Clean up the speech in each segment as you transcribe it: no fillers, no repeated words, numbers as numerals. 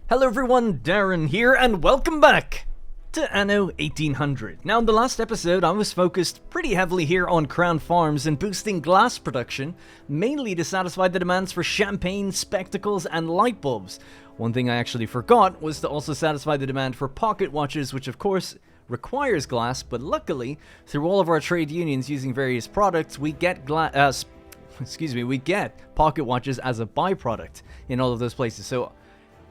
Hello everyone, Darren here, and welcome back to Anno 1800. Now in the last episode I was focused pretty heavily here on crown farms and boosting glass production, mainly to satisfy the demands for champagne, spectacles and light bulbs. One thing I actually forgot was to also satisfy the demand for pocket watches, which of course requires glass, but luckily through all of our trade unions using various products we get we get pocket watches as a byproduct in all of those places. So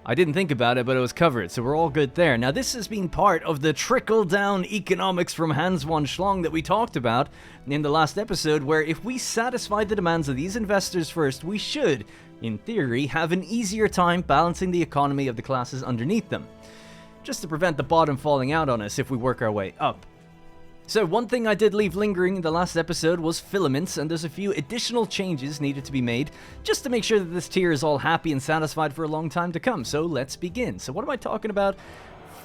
I didn't think about it, but it was covered, so we're all good there. Now, this has been part of the trickle-down economics from Hans von Schlong that we talked about in the last episode, where if we satisfy the demands of these investors first, we should, in theory, have an easier time balancing the economy of the classes underneath them, just to prevent the bottom falling out on us if we work our way up. So one thing I did leave lingering in the last episode was filaments, and there's a few additional changes needed to be made just to make sure that this tier is all happy and satisfied for a long time to come. So let's begin. So what am I talking about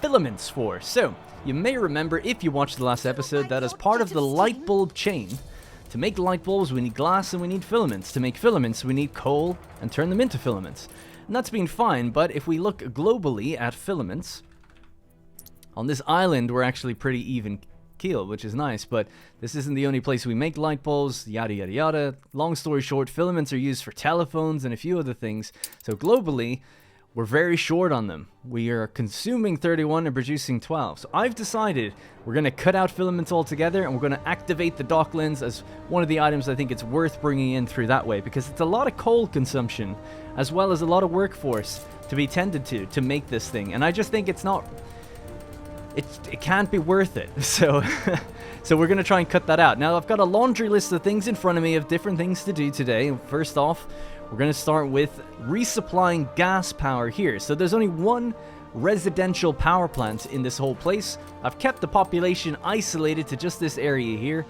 filaments for? So you may remember, if you watched the last episode, that as part of the light bulb chain, to make light bulbs we need glass and we need filaments. To make filaments we need coal and turn them into filaments. And that's been fine, but if we look globally at filaments, on this island we're actually pretty even keel, which is nice, but this isn't the only place we make light bulbs, yada yada yada. Long story short, filaments are used for telephones and a few other things, so globally we're very short on them. We are consuming 31 and producing 12, so I've decided we're going to cut out filaments altogether and we're going to activate the Docklands as one of the items I think it's worth bringing in through that way, because it's a lot of coal consumption as well as a lot of workforce to be tended to make this thing, and I just think it's not... It can't be worth it, so we're going to try and cut that out. Now, I've got a laundry list of things in front of me of different things to do today. First off, we're going to start with resupplying gas power here. So there's only one residential power plant in this whole place. I've kept the population isolated to just this area here.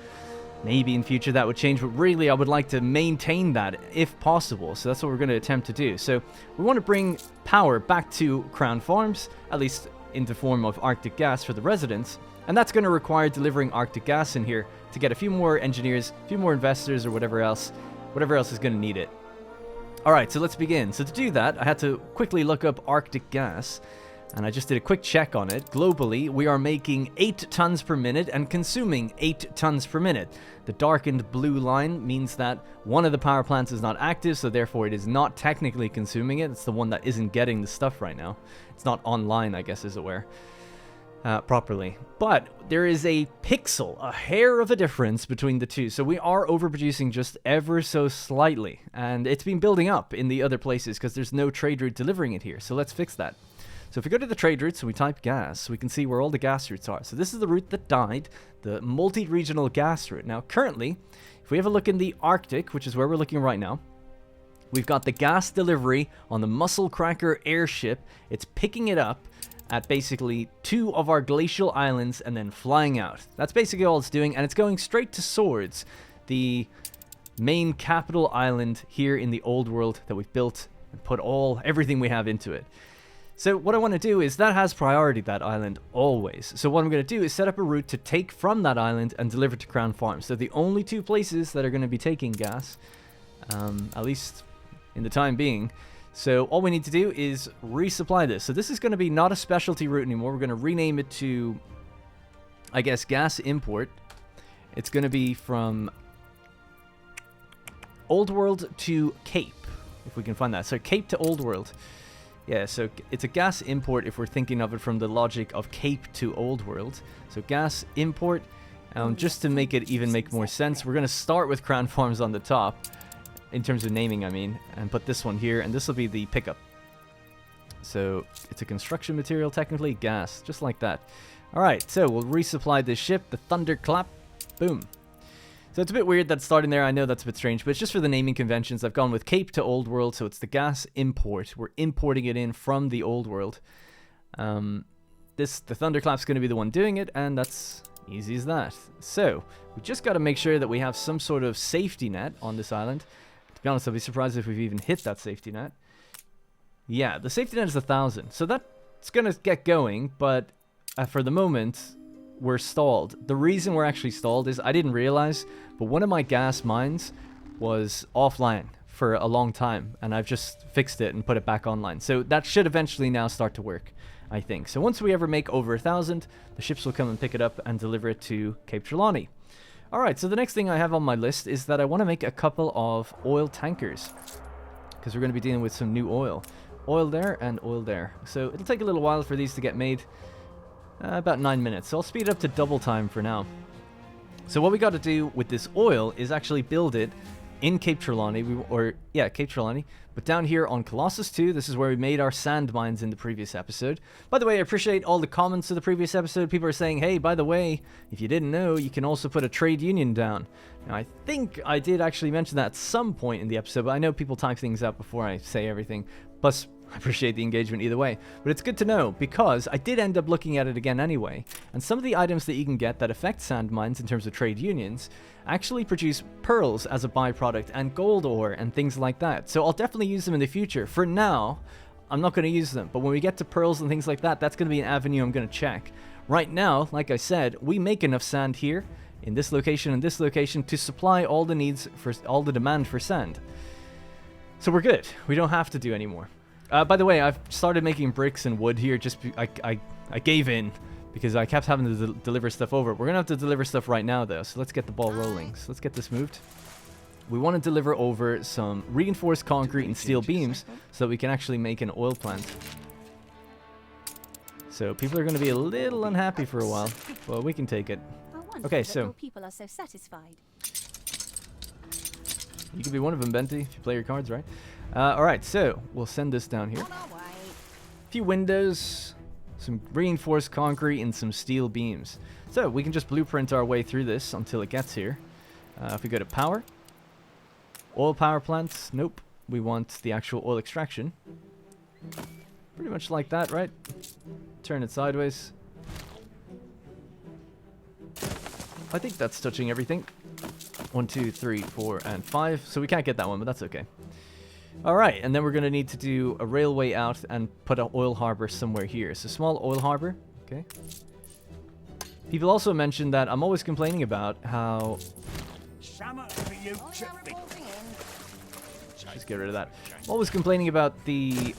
Maybe in future that would change, but really I would like to maintain that if possible. So that's what we're going to attempt to do. So we want to bring power back to Crown Farms, at least in the form of Arctic gas for the residents, and that's going to require delivering Arctic gas in here to get a few more engineers, a few more investors, or whatever else is going to need it. Alright, so let's begin. So to do that, I had to quickly look up Arctic gas, and I just did a quick check on it. Globally, we are making 8 tons per minute and consuming 8 tons per minute. The darkened blue line means that one of the power plants is not active, so therefore it is not technically consuming it. It's the one that isn't getting the stuff right now. It's not online, I guess, as it were, properly. But there is a pixel, a hair of a difference between the two. So we are overproducing just ever so slightly, and it's been building up in the other places because there's no trade route delivering it here. So let's fix that. So if we go to the trade routes and we type gas, we can see where all the gas routes are. So this is the route that died, the multi-regional gas route. Now currently, if we have a look in the Arctic, which is where we're looking right now, we've got the gas delivery on the Muscle Cracker airship. It's picking it up at basically 2 of our glacial islands and then flying out. That's basically all it's doing, and it's going straight to Swords, the main capital island here in the old world that we've built and put everything we have into it. So what I want to do is, that has priority, that island, always. So what I'm going to do is set up a route to take from that island and deliver to Crown Farms. So the only 2 places that are going to be taking gas, at least in the time being. So all we need to do is resupply this. So this is going to be not a specialty route anymore. We're going to rename it to, I guess, gas import. It's going to be from Old World to Cape, if we can find that. So Cape to Old World. Yeah, so it's a gas import if we're thinking of it from the logic of Cape to Old World. So gas import, just to make it even make more sense, we're going to start with Crown Farms on the top, in terms of naming, I mean, and put this one here, and this will be the pickup. So it's a construction material, technically, gas, just like that. Alright, so we'll resupply this ship, the Thunderclap, boom. So it's a bit weird that's starting there. I know that's a bit strange, but it's just for the naming conventions. I've gone with Cape to Old World, so it's the gas import. We're importing it in from the Old World. The Thunderclap's going to be the one doing it, and that's easy as that. So we just got to make sure that we have some sort of safety net on this island. To be honest, I'll be surprised if we've even hit that safety net. Yeah, the safety net is 1,000, so that's going to get going, but for the moment, we're stalled. The reason we're actually stalled is I didn't realize, but one of my gas mines was offline for a long time, and I've just fixed it and put it back online. So that should eventually now start to work, I think. So once we ever make over 1,000, the ships will come and pick it up and deliver it to Cape Trelawney. Alright, so the next thing I have on my list is that I want to make a couple of oil tankers, because we're going to be dealing with some new oil. Oil there and oil there. So it'll take a little while for these to get made. About 9 minutes. So I'll speed it up to double time for now. So what we got to do with this oil is actually build it in Cape Trelawney, Cape Trelawney, but down here on Colossus 2, this is where we made our sand mines in the previous episode. By the way, I appreciate all the comments of the previous episode. People are saying, hey, by the way, if you didn't know, you can also put a trade union down. Now, I think I did actually mention that at some point in the episode, but I know people type things out before I say everything. Plus, I appreciate the engagement either way. But it's good to know, because I did end up looking at it again anyway, and some of the items that you can get that affect sand mines in terms of trade unions actually produce pearls as a byproduct and gold ore and things like that. So I'll definitely use them in the future. For now, I'm not going to use them, but when we get to pearls and things like that, that's going to be an avenue I'm going to check. Right now, like I said, we make enough sand here in this location and this location to supply all the needs for all the demand for sand. So we're good. We don't have to do any more. By the way, I've started making bricks and wood here. I gave in because I kept having to deliver stuff over. We're gonna have to deliver stuff right now though, so let's get the ball rolling. So let's get this moved. We want to deliver over some reinforced concrete and steel beams so that we can actually make an oil plant. So people are going to be a little unhappy for a while, but we can take it. Okay, so people are so satisfied. You can be one of them, Benty, if you play your cards right. Alright, so we'll send this down here. A few windows, some reinforced concrete, and some steel beams. So we can just blueprint our way through this until it gets here. If we go to power, oil power plants, nope. We want the actual oil extraction. Pretty much like that, right? Turn it sideways. I think that's touching everything. 1, 2, 3, 4, and 5. So we can't get that one, but that's okay. Alright, and then we're going to need to do a railway out and put an oil harbor somewhere here. So small oil harbor. Okay. People also mentioned that I'm always complaining about how... Just get rid of that. I'm always complaining about the...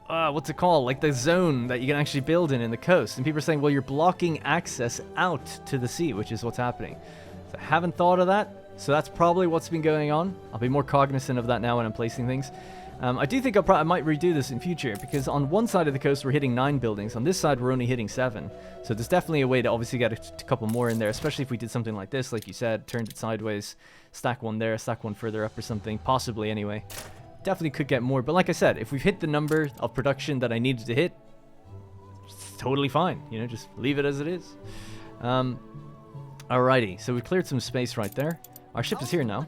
what's it called? Like the zone that you can actually build in the coast. And people are saying, well, you're blocking access out to the sea, which is what's happening. So I haven't thought of that. So that's probably what's been going on. I'll be more cognizant of that now when I'm placing things. I do think I might redo this in future, because on one side of the coast we're hitting 9 buildings. On this side we're only hitting 7. So there's definitely a way to obviously get a couple more in there, especially if we did something like this, like you said, turned it sideways, stack one there, stack one further up or something, possibly anyway. Definitely could get more, but like I said, if we've hit the number of production that I needed to hit, it's totally fine. You know, just leave it as it is. Alrighty, so we cleared some space right there. Our ship is here now.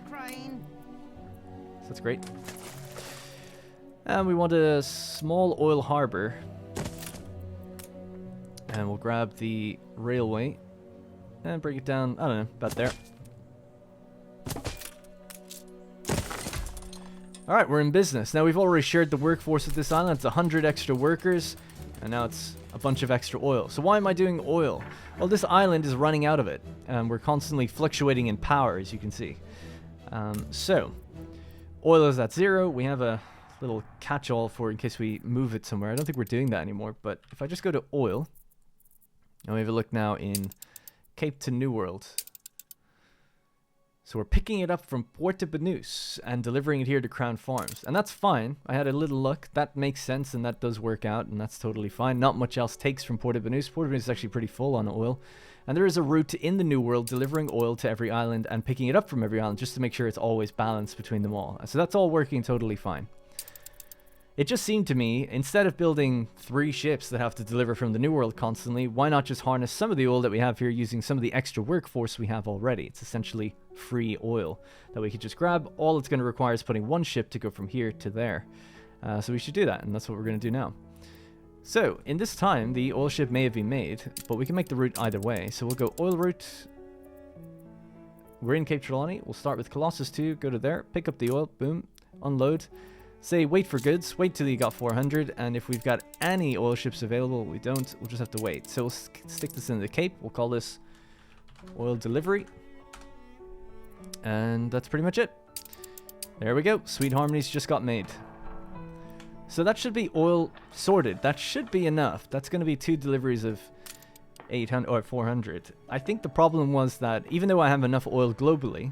So that's great. And we want a small oil harbor. And we'll grab the railway and bring it down, I don't know, about there. Alright, we're in business. Now we've already shared the workforce at this island. It's 100 extra workers. And now it's a bunch of extra oil. So why am I doing oil? Well, this island is running out of it. And we're constantly fluctuating in power, as you can see. So, oil is at 0. We have a little catch-all for in case we move it somewhere. I don't think we're doing that anymore. But if I just go to oil, and we have a look now in Cape to New World. So we're picking it up from Puerto Banús and delivering it here to Crown Farms. And that's fine. I had a little luck. That makes sense and that does work out and that's totally fine. Not much else takes from Puerto Banús. Puerto Banús is actually pretty full on oil. And there is a route in the New World delivering oil to every island and picking it up from every island just to make sure it's always balanced between them all. So that's all working totally fine. It just seemed to me, instead of building 3 ships that have to deliver from the New World constantly, why not just harness some of the oil that we have here using some of the extra workforce we have already? It's essentially free oil that we could just grab. All it's going to require is putting one ship to go from here to there. So we should do that, and that's what we're going to do now. So, in this time, the oil ship may have been made, but we can make the route either way. So we'll go oil route. We're in Cape Trelawney. We'll start with Colossus 2, go to there, pick up the oil, boom, unload. Say wait for goods, wait till you got 400, and if we've got any oil ships available, we don't, we'll just have to wait. So we'll stick this in the Cape, we'll call this oil delivery. And that's pretty much it. There we go. Sweet Harmonies just got made. So that should be oil sorted. That should be enough. That's going to be 2 deliveries of 800 or 400. I think the problem was that even though I have enough oil globally,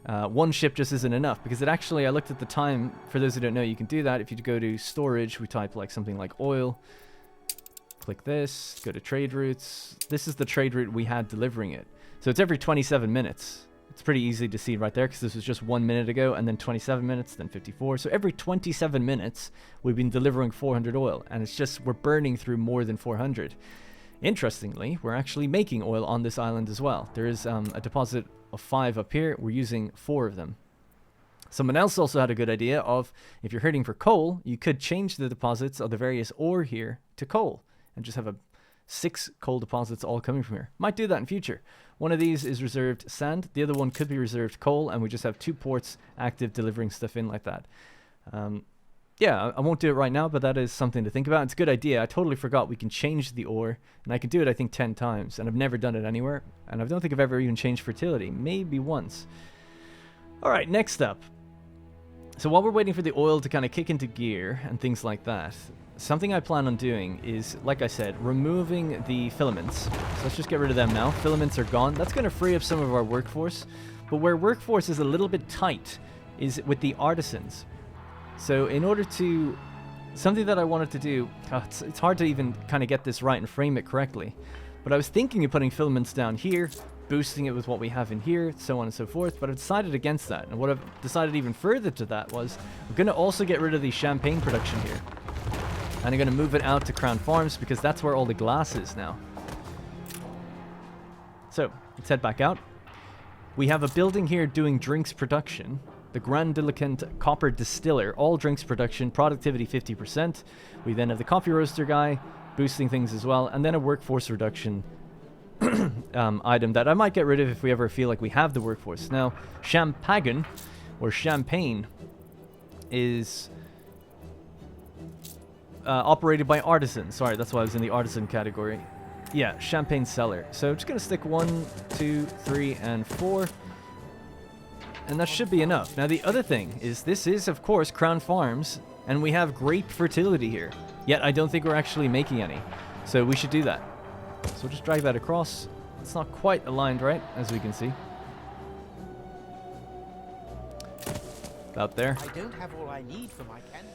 one ship just isn't enough, because it actually, I looked at the time. For those who don't know, you can do that. If you go to storage, we type like something like oil. Click this, go to trade routes. This is the trade route we had delivering it. So it's every 27 minutes. It's pretty easy to see right there, because this was just 1 minute ago, and then 27 minutes, then 54. So every 27 minutes, we've been delivering 400 oil, and it's just, we're burning through more than 400. Interestingly, we're actually making oil on this island as well. There is a deposit of 5 up here. We're using 4 of them. Someone else also had a good idea of, if you're hurting for coal, you could change the deposits of the various ore here to coal, and just have 6 coal deposits all coming from here. Might do that in future. One of these is reserved sand. The other one could be reserved coal, and we just have 2 ports active delivering stuff in like that. Yeah, I won't do it right now, but that is something to think about. It's a good idea. I totally forgot we can change the ore, and I can do it, I think, 10 times, and I've never done it anywhere, and I don't think I've ever even changed fertility. Maybe once. All right, next up. So while we're waiting for the oil to kind of kick into gear and things like that, something I plan on doing is, like I said, removing the filaments. So let's just get rid of them now. Filaments are gone. That's going to free up some of our workforce, but where workforce is a little bit tight is with the artisans. So in order to, something that I wanted to do, it's hard to even kind of get this right and frame it correctly, but I was thinking of putting filaments down here, boosting it with what we have in here, so on and so forth, but I decided against that. And what I've decided even further to that was, we're going to also get rid of the champagne production here. And I'm going to move it out to Crown Farms, because that's where all the glass is now. So, let's head back out. We have a building here doing drinks production. The Grandiloquent Copper Distiller, all drinks production, productivity 50%. We then have the coffee roaster guy, boosting things as well, and then a workforce reduction item that I might get rid of if we ever feel like we have the workforce. Now, Champagne, or Champagne, is operated by artisans. Sorry, that's why I was in the artisan category. Yeah, Champagne Cellar. So just going to stick 1, 2, 3, and 4. And that should be enough. Now the other thing is, this is of course Crown Farms, and we have great fertility here. Yet I don't think we're actually making any. So we should do that. So we'll just drag that across. It's not quite aligned right, as we can see. About there. I don't have all I need for my candy.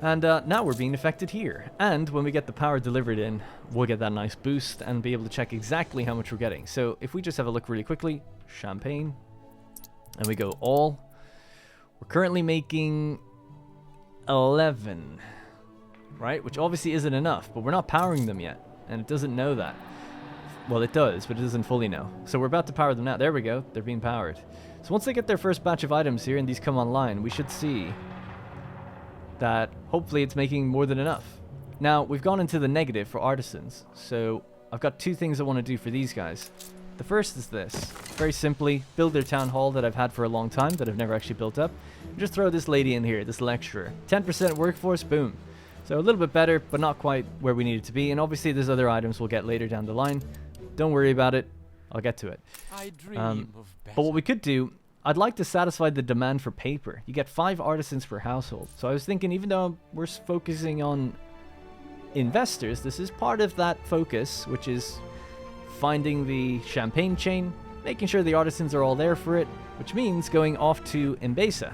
And now we're being affected here. And when we get the power delivered in, we'll get that nice boost and be able to check exactly how much we're getting. So if we just have a look really quickly, Champagne. And we go all. We're currently making 11, right? Which obviously isn't enough, but we're not powering them yet. And it doesn't know that. Well, it does, but it doesn't fully know. So we're about to power them now. There we go. They're being powered. So once they get their first batch of items here and these come online, we should see that hopefully it's making more than enough. Now, we've gone into the negative for artisans. So I've got 2 things I want to do for these guys. The first is this. Very simply, build their town hall that I've had for a long time that I've never actually built up. And just throw this lady in here, this lecturer. 10% workforce, boom. So a little bit better, but not quite where we need it to be. And obviously there's other items we'll get later down the line. Don't worry about it. I'll get to it. I dream of better. But what we could do, I'd like to satisfy the demand for paper. You get 5 artisans per household. So I was thinking, even though we're focusing on investors, this is part of that focus, which is finding the champagne chain, making sure the artisans are all there for it, which means going off to Mbesa.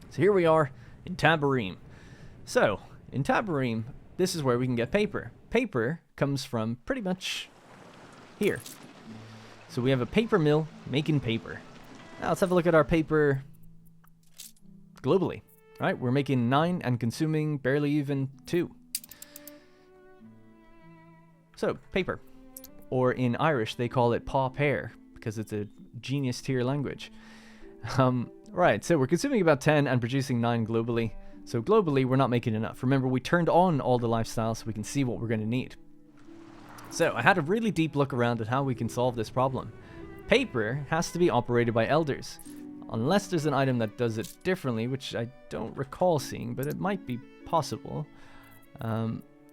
So here we are in Tabarim. So, in Tabarim, this is where we can get paper. Paper comes from pretty much here. So we have a paper mill making paper. Now let's have a look at our paper globally. All right, we're making 9 and consuming barely even 2. So, paper. Or in Irish, they call it paw pear, because it's a genius tier language. Right, so we're consuming about 10 and producing 9 globally. So globally, we're not making enough. Remember, we turned on all the lifestyles so we can see what we're going to need. So I had a really deep look around at how we can solve this problem. Paper has to be operated by elders. Unless there's an item that does it differently, which I don't recall seeing, but it might be possible.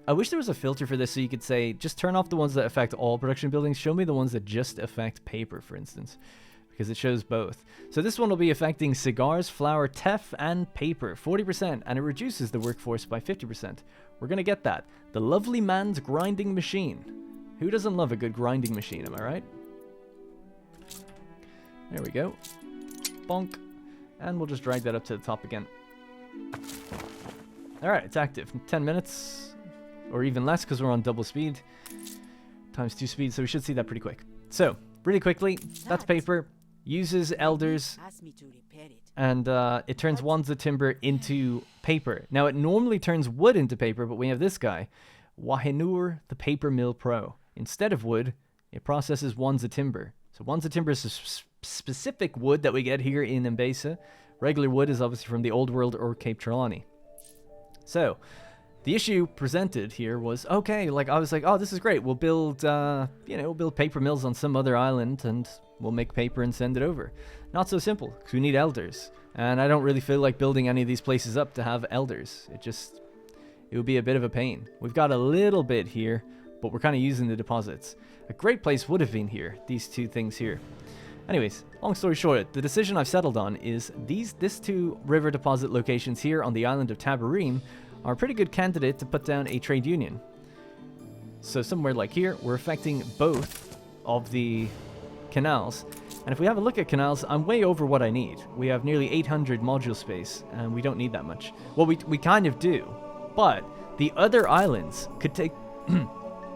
I wish there was a filter for this so you could say, just turn off the ones that affect all production buildings. Show me the ones that just affect paper, for instance. because it shows both. So this one will be affecting cigars, flour, teff, and paper, 40%, and it reduces the workforce by 50%. We're going to get that. The lovely man's grinding machine. Who doesn't love a good grinding machine, am I right? There we go. Bonk. And we'll just drag that up to the top again. Alright, it's active. 10 minutes, or even less because we're on double speed. Times 2 speed, so we should see that pretty quick. So, really quickly, that's paper. Uses elders, and it turns wands of timber into paper. Now, it normally turns wood into paper, but we have this guy, Wahenur, the Paper Mill Pro. Instead of wood, it processes wands of timber. So wands of timber is a specific wood that we get here in Mbesa. Regular wood is obviously from the Old World or Cape Trelawney. So, the issue presented here was, okay, like I was like, oh, this is great. We'll build, we'll build paper mills on some other island and we'll make paper and send it over. Not so simple, because we need elders. And I don't really feel like building any of these places up to have elders. It would be a bit of a pain. We've got a little bit here, but we're kind of using the deposits. A great place would have been here, these two things here. Anyways, long story short, the decision I've settled on is these two river deposit locations here on the island of Tabarim are a pretty good candidate to put down a trade union. So somewhere like here, we're affecting both of the canals. And if we have a look at canals, I'm way over what I need. We have nearly 800 module space, and we don't need that much. Well, we kind of do, but the other islands could take...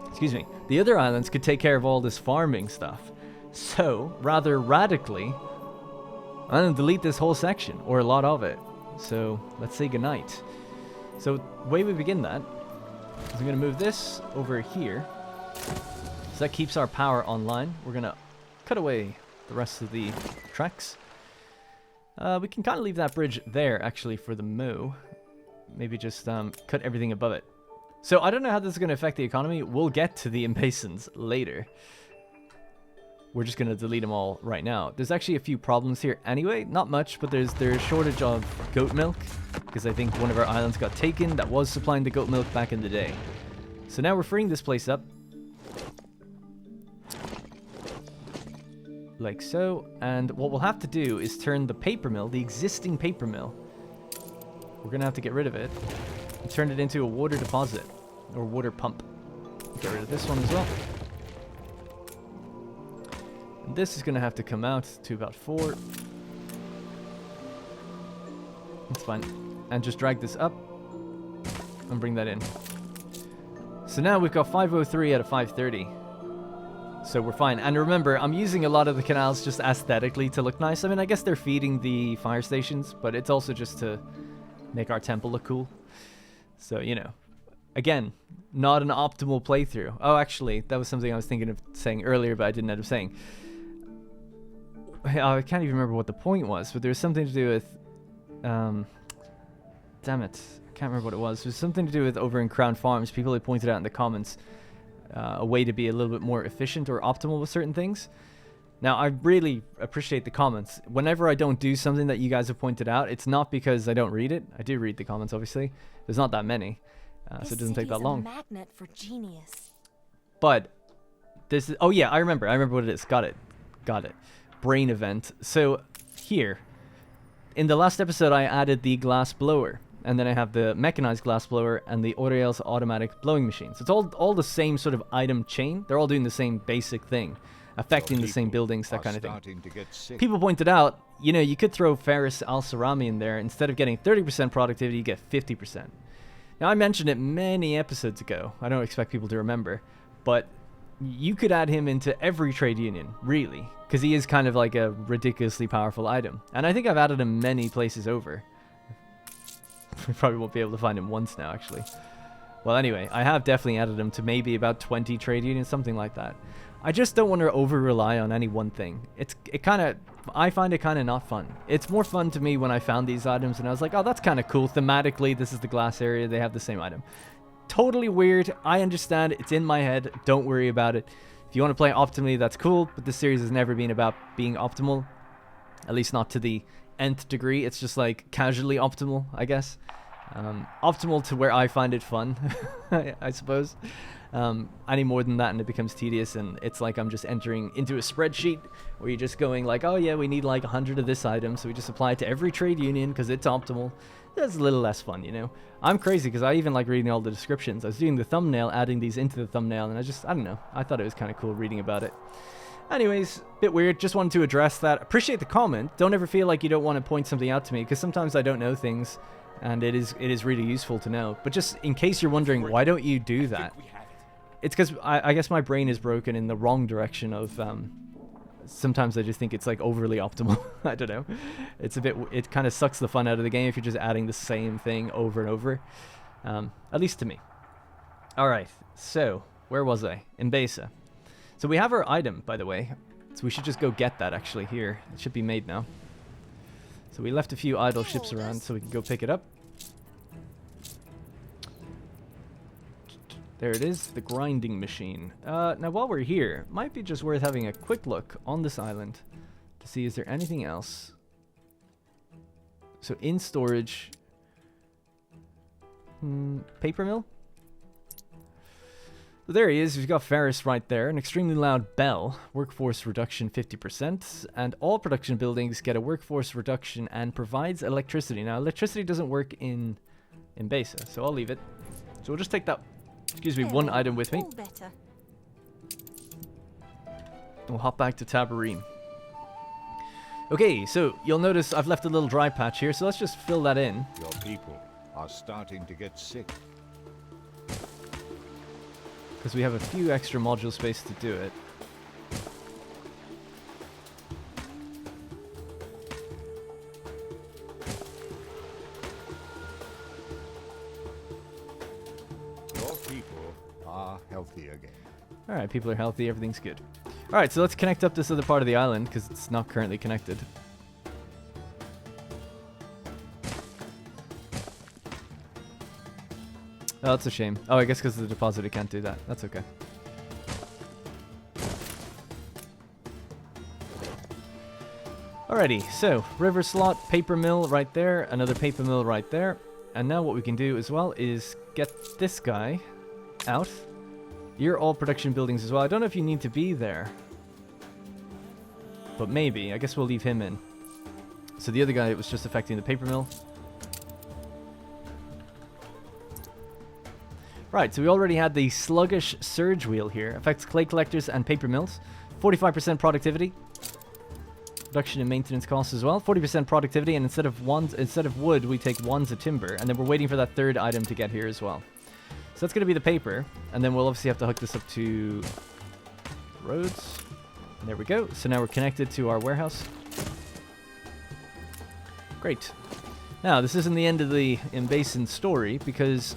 excuse me. The other islands could take care of all this farming stuff. So, rather radically, I'm going to delete this whole section, or a lot of it. So, let's say goodnight. So, the way we begin that is I'm going to move this over here. So that keeps our power online. We're going to cut away the rest of the tracks. We can kind of leave that bridge there, actually, for the moo. Maybe just cut everything above it. So, I don't know how this is going to affect the economy. We'll get to the Mbasans later. We're just going to delete them all right now. There's actually a few problems here anyway. Not much, but there's a shortage of goat milk. Because I think one of our islands got taken that was supplying the goat milk back in the day. So now we're freeing this place up. Like so. And what we'll have to do is turn the paper mill, the existing paper mill. We're going to have to get rid of it. And turn it into a water deposit. Or water pump. Get rid of this one as well. And this is going to have to come out to about 4. That's fine. And just drag this up. And bring that in. So now we've got 503 out of 530. So we're fine. And remember, I'm using a lot of the canals just aesthetically to look nice. I mean, I guess they're feeding the fire stations. But it's also just to make our temple look cool. So, you know. Again, not an optimal playthrough. Oh, actually, that was something I was thinking of saying earlier, but I didn't end up saying. I can't even remember what the point was, but there was something to do with... damn it. I can't remember what it was. It was something to do with over in Crown Farms. People had pointed out in the comments a way to be a little bit more efficient or optimal with certain things. Now, I really appreciate the comments. Whenever I don't do something that you guys have pointed out, it's not because I don't read it. I do read the comments, obviously. There's not that many, so it doesn't take that long. Magnet for genius. But this is... Oh, yeah, I remember what it is. Got it. Brain event. So here in the last episode I added the glass blower, and then I have the mechanized glass blower and the Oriel's automatic blowing machine. So it's all the same sort of item chain. They're all doing the same basic thing, affecting the same buildings, that kind of thing. People pointed out, you know, you could throw Ferris Al Sarami in there. Instead of getting 30% productivity, you get 50%. Now, I mentioned it many episodes ago. I don't expect people to remember, but you could add him into every trade union, really, because he is kind of like a ridiculously powerful item. And I think I've added him many places over. We probably won't be able to find him once now, actually. Well, anyway, I have definitely added him to maybe about 20 trade unions, something like that. I just don't want to over-rely on any one thing. I find it kind of not fun. It's more fun to me when I found these items and I was like, oh, that's kind of cool. Thematically, this is the glass area. They have the same item. Totally weird. I understand. It's in my head. Don't worry about it. If you want to play optimally, that's cool. But this series has never been about being optimal. At least not to the nth degree. It's just like casually optimal, I guess. Optimal to where I find it fun, I suppose. Any more than that and it becomes tedious, and it's like I'm just entering into a spreadsheet where you're just going like, oh yeah, we need like 100 of this item, so we just apply it to every trade union because it's optimal. That's a little less fun, you know. I'm crazy because I even like reading all the descriptions. I was doing the thumbnail, adding these into the thumbnail, and I don't know, I thought it was kind of cool reading about it. Anyways, bit weird, just wanted to address that. Appreciate the comment. Don't ever feel like you don't want to point something out to me, because sometimes I don't know things, and it is really useful to know. But just in case you're wondering, why don't you do that? It's because I guess my brain is broken in the wrong direction of, sometimes I just think it's like overly optimal. I don't know. It kind of sucks the fun out of the game if you're just adding the same thing over and over. At least to me. Alright, so, where was I? In Besa. So we have our item, by the way. So we should just go get that actually here. It should be made now. So we left a few idle ships around so we can go pick it up. There it is, the grinding machine. Now while we're here, might be just worth having a quick look on this island to see is there anything else. So in storage, paper mill. So there he is. We've got Ferris right there. An extremely loud bell. Workforce reduction 50%, and all production buildings get a workforce reduction and provides electricity. Now electricity doesn't work in Besa, so I'll leave it. So we'll just take that. Excuse me, one item with me. We'll hop back to Tabarine. Okay, so you'll notice I've left a little dry patch here, so let's just fill that in. Your people are starting to get sick. Because we have a few extra module space to do it. Healthy again. Alright, people are healthy, everything's good. Alright, so let's connect up this other part of the island, because it's not currently connected. Oh, that's a shame. Oh, I guess because of the deposit it can't do that. That's okay. Alrighty, so river slot, paper mill right there, another paper mill right there. And now what we can do as well is get this guy out. You're all production buildings as well. I don't know if you need to be there, but maybe. I guess we'll leave him in. So the other guy was just affecting the paper mill. Right, so we already had the sluggish surge wheel here. Affects clay collectors and paper mills. 45% productivity. Reduction in maintenance costs as well. 40% productivity, and instead of wood, we take wands of timber, and then we're waiting for that third item to get here as well. So that's going to be the paper, and then we'll obviously have to hook this up to roads. And there we go. So now we're connected to our warehouse. Great. Now, this isn't the end of the Imbasin story, because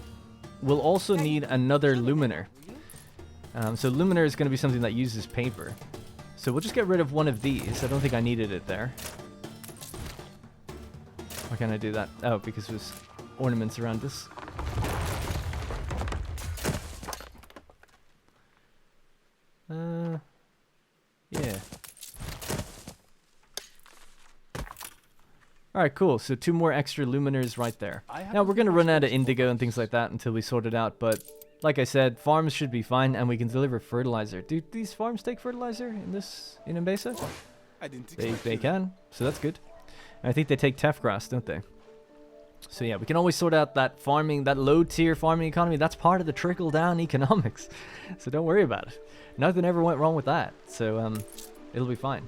we'll also need another luminaire. So luminaire is going to be something that uses paper. So we'll just get rid of one of these. I don't think I needed it there. Why can't I do that? Oh, because there's ornaments around this. Yeah. Alright, cool. So 2 more extra luminaires right there. Now we're going to run out of indigo and things like that until we sort it out, but like I said, farms should be fine and we can deliver fertilizer. Do these farms take fertilizer in Mbesa? They can, so that's good. And I think they take teff grass, don't they? So yeah, we can always sort out that farming, that low tier farming economy. That's part of the trickle down economics. So don't worry about it. Nothing ever went wrong with that. So it'll be fine.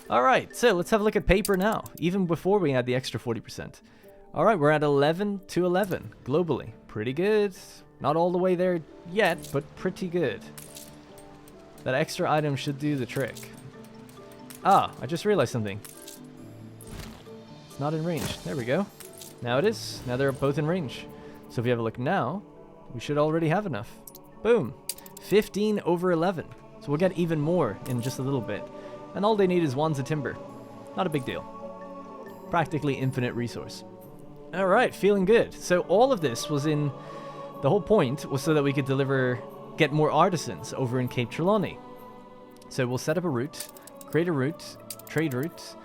Alright, so let's have a look at paper now, even before we add the extra 40%. Alright, we're at 11 to 11 globally. Pretty good. Not all the way there yet, but pretty good. That extra item should do the trick. Ah, I just realized something. It's not in range. There we go. Now it is. Now they're both in range. So if you have a look now, we should already have enough. Boom. 15 over 11. So we'll get even more in just a little bit. And all they need is wands of timber. Not a big deal. Practically infinite resource. Alright, feeling good. So all of this was in... The whole point was so that we could get more artisans over in Cape Trelawney. So we'll set up a route, create a route, trade route.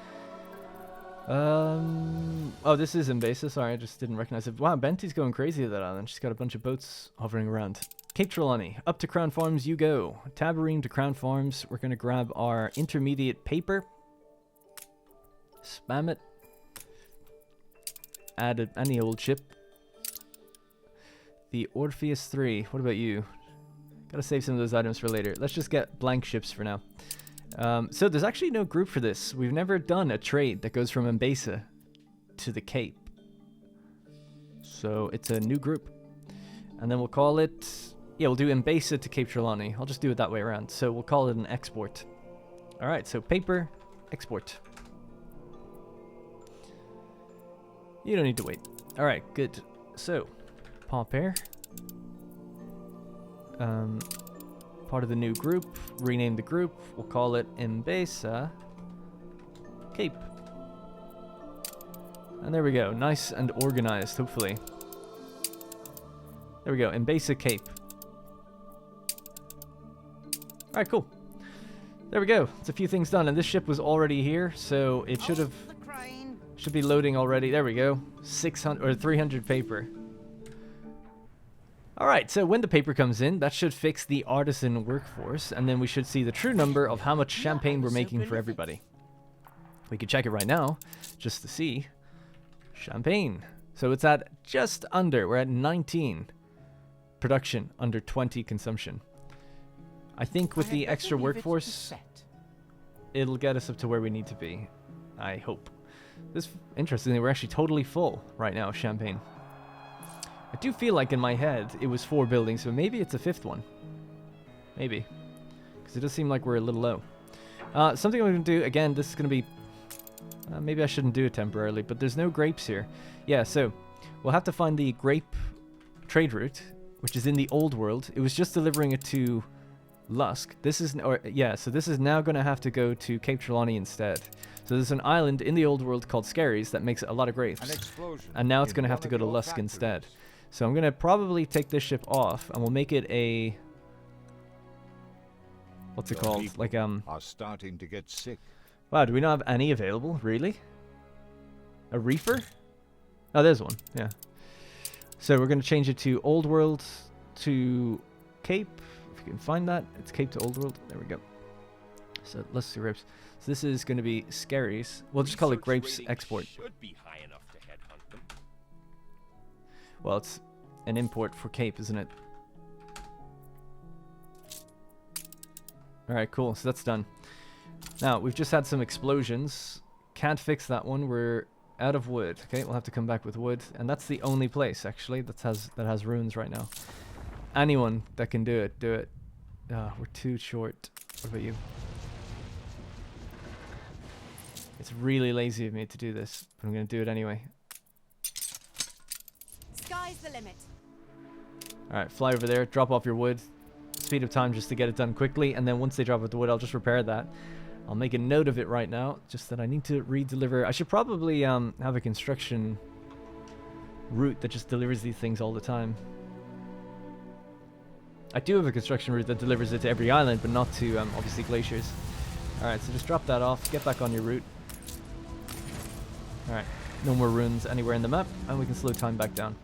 Oh, this is Mbesa. Sorry, I just didn't recognize it. Wow, Benty's going crazy at that island. She's got a bunch of boats hovering around. Cape Trelawney, up to Crown Farms you go. Tabarine to Crown Farms. We're going to grab our intermediate paper. Spam it. Add any old ship. The Orpheus 3. What about you? Gotta save some of those items for later. Let's just get blank ships for now. So there's actually no group for this. We've never done a trade that goes from Mbesa to the Cape. So it's a new group. And then we'll call it... Yeah, we'll do Mbesa to Cape Trelawney. I'll just do it that way around. So we'll call it an export. Alright, so paper, export. You don't need to wait. Alright, good. So, pop air. Part of the new group. Rename the group. We'll call it Mbesa Cape. And there we go. Nice and organized, hopefully. There we go. Mbesa Cape. Alright, cool. There we go. It's a few things done. And this ship was already here, so it should be loading already. There we go. 600 or 300 paper. Alright, so when the paper comes in, that should fix the artisan workforce, and then we should see the true number of how much champagne we're making for everybody. We can check it right now, just to see. Champagne. So it's at just under, we're at 19 production, under 20 consumption. I think with the extra workforce, it'll get us up to where we need to be. I hope. This, interestingly, we're actually totally full right now of champagne. I do feel like in my head it was 4 buildings, so maybe it's a 5th one. Maybe. Because it does seem like we're a little low. Something I'm going to do, again, this is going to be... maybe I shouldn't do it temporarily, but there's no grapes here. Yeah, so we'll have to find the grape trade route, which is in the old world. It was just delivering it to Lusk. This is... so this is now going to have to go to Cape Trelawney instead. So there's an island in the old world called Skerries that makes a lot of grapes. And now it's going to have to go to Lusk instead. So I'm going to probably take this ship off, and we'll make it a... What's it called? Like, are starting to get sick. Wow, do we not have any available? Really? A reefer? Oh, there's one. Yeah. So we're going to change it to Old World to Cape. If you can find that. It's Cape to Old World. There we go. So let's see grapes. So this is going to be Skerries. We'll just call it Grapes Export. Should be high enough to headhunt them. Well, it's an import for Cape, isn't it? Alright, cool. So that's done. Now, we've just had some explosions. Can't fix that one. We're out of wood. Okay, we'll have to come back with wood. And that's the only place, actually, that has ruins right now. Anyone that can do it, do it. We're too short. What about you? It's really lazy of me to do this, but I'm going to do it anyway. Sky's the limit. Alright, fly over there, drop off your wood. Speed of time just to get it done quickly, and then once they drop off the wood, I'll just repair that. I'll make a note of it right now, just that I need to re-deliver. I should probably have a construction route that just delivers these things all the time. I do have a construction route that delivers it to every island, but not to, obviously, glaciers. Alright, so just drop that off, get back on your route. Alright, no more ruins anywhere in the map, and we can slow time back down.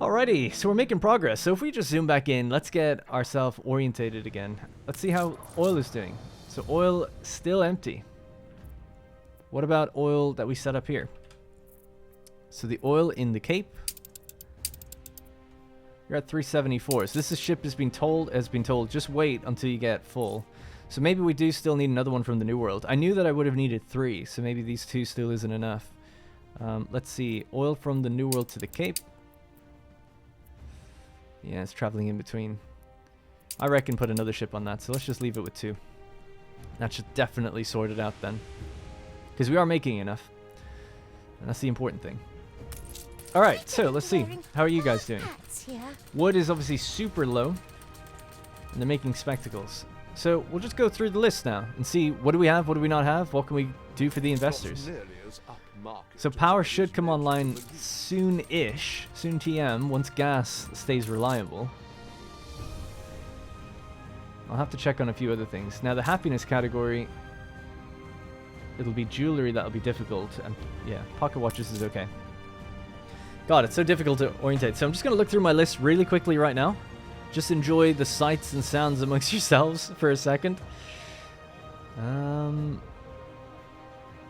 Alrighty, so we're making progress. So if we just zoom back in, let's get ourselves orientated again. Let's see how oil is doing. So oil still empty. What about oil that we set up here? So the oil in the Cape, you're at 374. So this ship has been told just wait until you get full. So maybe we do still need another one from the New World. I knew that I would have needed 3, so maybe these 2 still isn't enough. Let's see, oil from the New World to the Cape. Yeah, it's traveling in between. I reckon put another ship on that, so let's just leave it with 2. That should definitely sort it out then. Because we are making enough. And that's the important thing. Alright, so let's see. How are you guys doing? Wood is obviously super low. And they're making spectacles. So we'll just go through the list now and see what do we have, what do we not have, what can we do for the investors. So power should come online soon-ish, soon TM, once gas stays reliable. I'll have to check on a few other things. Now the happiness category, it'll be jewelry that'll be difficult, and yeah, pocket watches is okay. God, it's so difficult to orientate. So I'm just going to look through my list really quickly right now. Just enjoy the sights and sounds amongst yourselves for a second.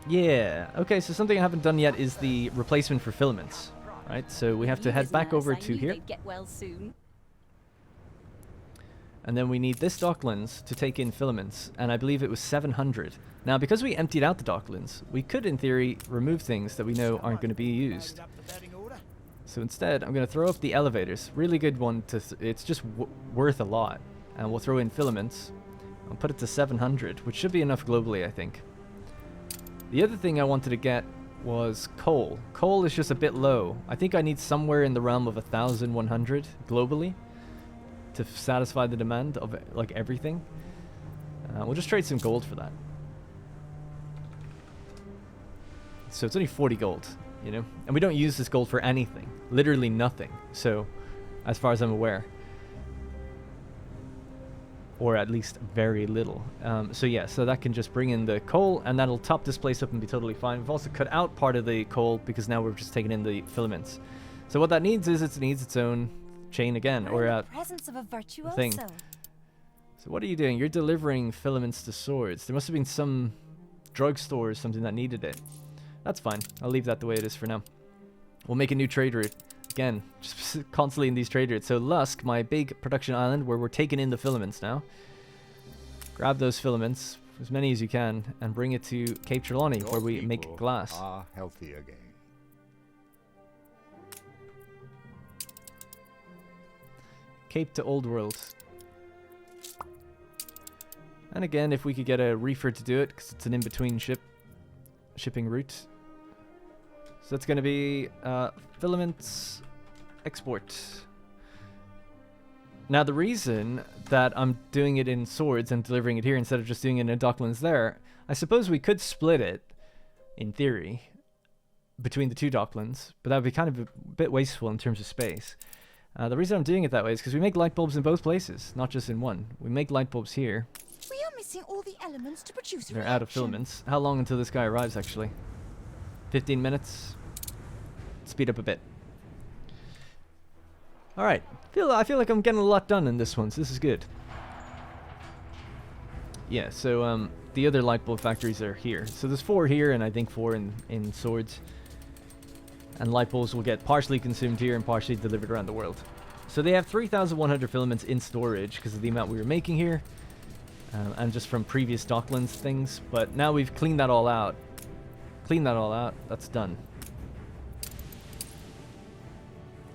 Yeah. Okay, so something I haven't done yet is the replacement for filaments. Right, so we have to head back over to here. Get well soon. And then we need this docklands to take in filaments, and I believe it was 700. Now, because we emptied out the docklands, we could, in theory, remove things that we know aren't going to be used. So instead, I'm going to throw up the elevators. Really good one to... it's just worth a lot. And we'll throw in filaments. I'll put it to 700, which should be enough globally, I think. The other thing I wanted to get was coal. Coal is just a bit low. I think I need somewhere in the realm of 1,100 globally to satisfy the demand of like everything. We'll just trade some gold for that. So it's only 40 gold, you know? And we don't use this gold for anything. Literally nothing. So, as far as I'm aware. Or at least very little. So yeah, so that can just bring in the coal, and that'll top this place up and be totally fine. We've also cut out part of the coal because now we're just taking in the filaments. So what that needs is it needs its own chain again, or a presence of a virtuoso. thing. So what are you doing? You're delivering filaments to swords. There must have been some drugstore or something that needed it. That's fine. I'll leave that the way it is for now. We'll make a new trade route. Again, just constantly in these trade routes. So Lusk, my big production island, where we're taking in the filaments now. Grab those filaments, as many as you can, and bring it to Cape Trelawney, Your where we make people glass. are healthy again. Cape to Old World. And again, if we could get a reefer to do it, because it's an in-between shipping route. So that's going to be filaments export. Now the reason that I'm doing it in swords and delivering it here instead of just doing it in docklands there, I suppose we could split it, in theory, between the two docklands, but that would be kind of a bit wasteful in terms of space. The reason I'm doing it that way is because we make light bulbs in both places, not just in one. We make light bulbs here. We are missing all the elements to produce a They're out of reaction. filaments. How long until this guy arrives, actually? 15 minutes. Speed up a bit. Alright. I feel like I'm getting a lot done in this one, so this is good. Yeah, so the other light bulb factories are here. So there's 4 here, and I think 4 in swords. And light bulbs will get partially consumed here and partially delivered around the world. So they have 3,100 filaments in storage because of the amount we were making here. And just from previous docklands things. But now we've cleaned that all out. That's done.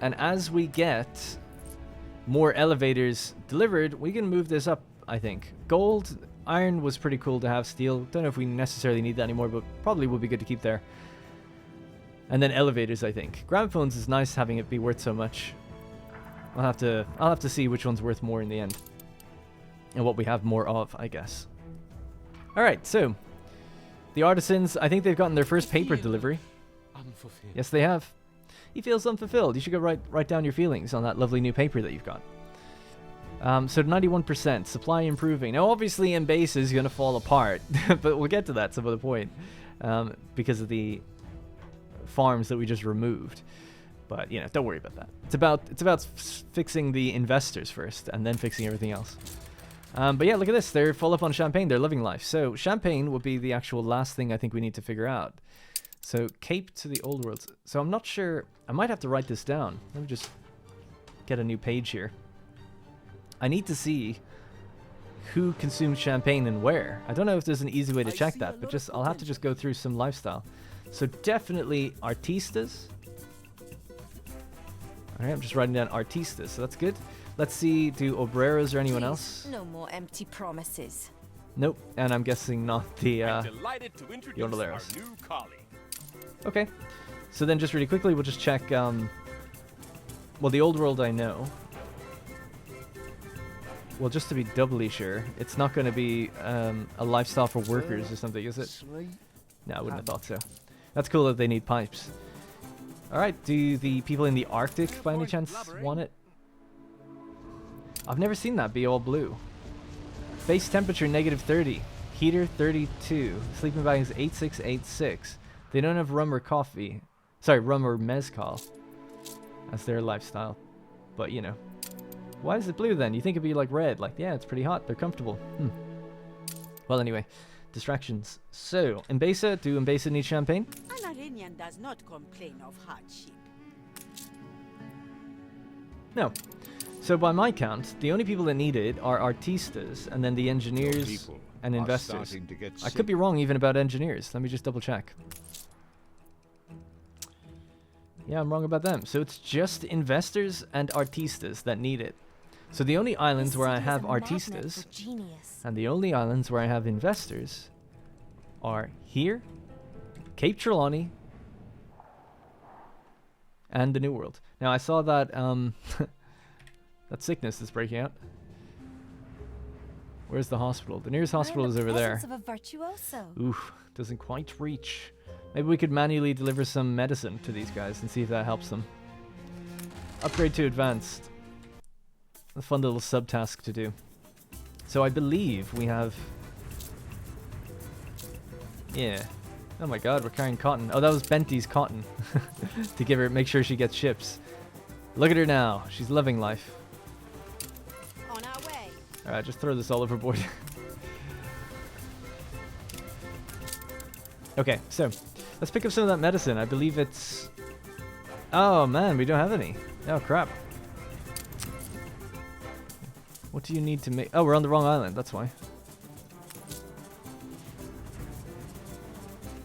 And as we get more elevators delivered, we can move this up, I think. Gold, iron was pretty cool to have. Steel, don't know if we necessarily need that anymore, but probably would be good to keep there. And then elevators, I think. Gramophones is nice having it be worth so much. I'll have to see which one's worth more in the end. And what we have more of, I guess. Alright, so the artisans, I think they've gotten their first paper delivery. Unfulfilled. Yes, they have. He feels unfulfilled. You should go write down your feelings on that lovely new paper that you've got. So 91%, supply improving. Now, obviously, in base is going to fall apart, but we'll get to that some other point because of the farms that we just removed. But you know, don't worry about that. It's about fixing the investors first, and then fixing everything else. But yeah, look at this. They're full up on champagne. They're living life. So champagne will be the actual last thing I think we need to figure out. So Cape to the Old World. So I'm not sure. I might have to write this down. Let me just get a new page here. I need to see who consumes champagne and where. I don't know if there's an easy way to check that, but I'll have to just go through some lifestyle. So definitely artistas. Alright, I'm just writing down artistas, so that's good. Let's see, do obreros or anyone else? No more empty promises. Nope, and I'm guessing not the Delighted to introduce our Yondoleros. new colleague. Okay, so then just really quickly, we'll just check, well, the Old World I know. Well, just to be doubly sure, it's not going to be a lifestyle for workers or something, is it? No, I wouldn't have thought so. That's cool that they need pipes. Alright, do the people in the Arctic, by any chance, want it? I've never seen that be all blue. Base temperature, -30. Heater, 32. Sleeping bag is 8686. They don't have rum or coffee. Sorry, rum or mezcal. as their lifestyle. But, you know. Why is it blue then? You think it'd be like red. Like, yeah, it's pretty hot. They're comfortable. Well, anyway. Distractions. So, Mbesa, do Mbesa need champagne? An Arenian does not complain of hardship. No. So by my count, the only people that need it are artistas, and then the engineers People and are investors. starting to get I sick. could be wrong even about engineers. Let me just double check. Yeah, I'm wrong about them. So it's just investors and artistas that need it. So the only islands This where I city is have a magnet artistas for genius. and the only islands where I have investors are here, Cape Trelawney, and the New World. Now I saw that that sickness is breaking out. Where's the hospital? The nearest hospital I'm is the over there. presence of a virtuoso. Oof, doesn't quite reach. Maybe we could manually deliver some medicine to these guys and see if that helps them. Upgrade to advanced. A fun little subtask to do. So I believe we have... Yeah. Oh my god, we're carrying cotton. Oh, that was Benty's cotton. To give her, make sure she gets ships. Look at her now. She's loving life. On our way. Alright, just throw this all overboard. Okay, so let's pick up some of that medicine. I believe it's... Oh man, we don't have any. Oh crap. What do you need to make... Oh, we're on the wrong island, that's why.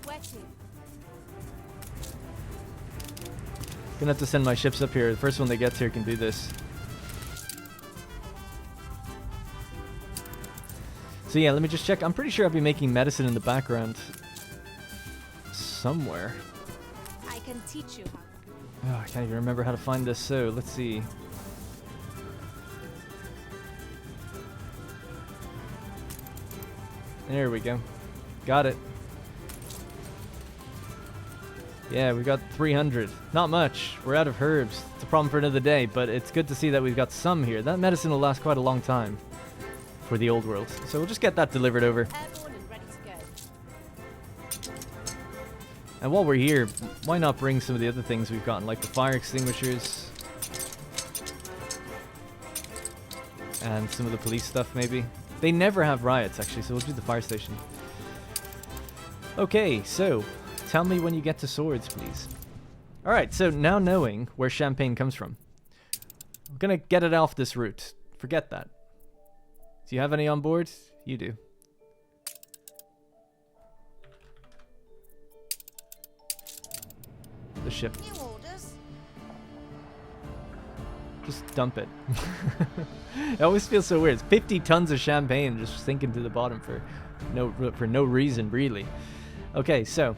Where to? Gonna have to send my ships up here. The first one that gets here can do this. So yeah, let me just check. I'm pretty sure I'll be making medicine in the background. Somewhere. I can teach you how. Oh, I can't even remember how to find this, so let's see. There we go. Got it. Yeah, we got 300. Not much. We're out of herbs. It's a problem for another day, but it's good to see that we've got some here. That medicine will last quite a long time for the old world. So we'll just get that delivered over. Airborne and ready to go. And while we're here, why not bring some of the other things we've gotten, like the fire extinguishers and some of the police stuff, maybe. They never have riots, actually, so we'll do the fire station. Okay, so tell me when you get to swords, please. Alright, so now knowing where champagne comes from, I'm gonna get it off this route. Forget that. Do you have any on board? You do. The ship. New orders. Just dump it. It always feels so weird. It's 50 tons of champagne just sinking to the bottom for no reason, really. Okay, so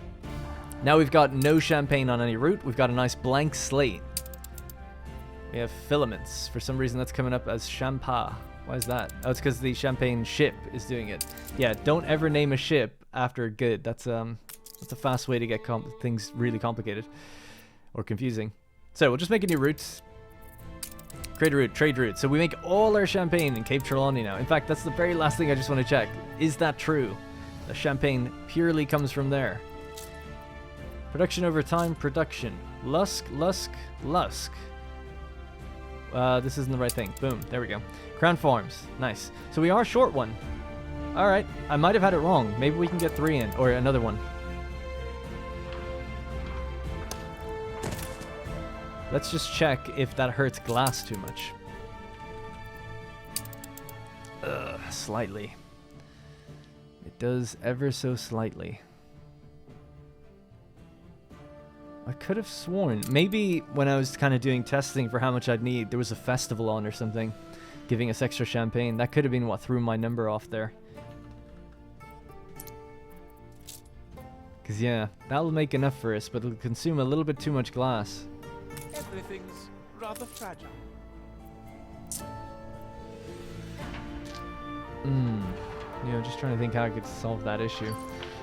now we've got no champagne on any route. We've got a nice blank slate. We have filaments. For some reason, that's coming up as champa. Why is that? Oh, it's because the champagne ship is doing it. Yeah, don't ever name a ship after good. That's a fast way to get things really complicated or confusing. So we'll just make a new route. Create a route, trade route. So we make all our champagne in Cape Trelawney now. In fact, that's the very last thing I just want to check. Is that true? The champagne purely comes from there. Production over time, production. Lusk. This isn't the right thing. Boom, there we go. Crown Farms, nice. So we are short one. All right, I might have had it wrong. Maybe we can get 3 in, or another one. Let's just check if that hurts glass too much. Slightly. It does ever so slightly. I could have sworn. Maybe when I was kind of doing testing for how much I'd need, there was a festival on or something, giving us extra champagne. That could have been what threw my number off there. Because yeah, that'll make enough for us, but it'll consume a little bit too much glass. Everything's rather fragile. Yeah, I'm just trying to think how I could solve that issue.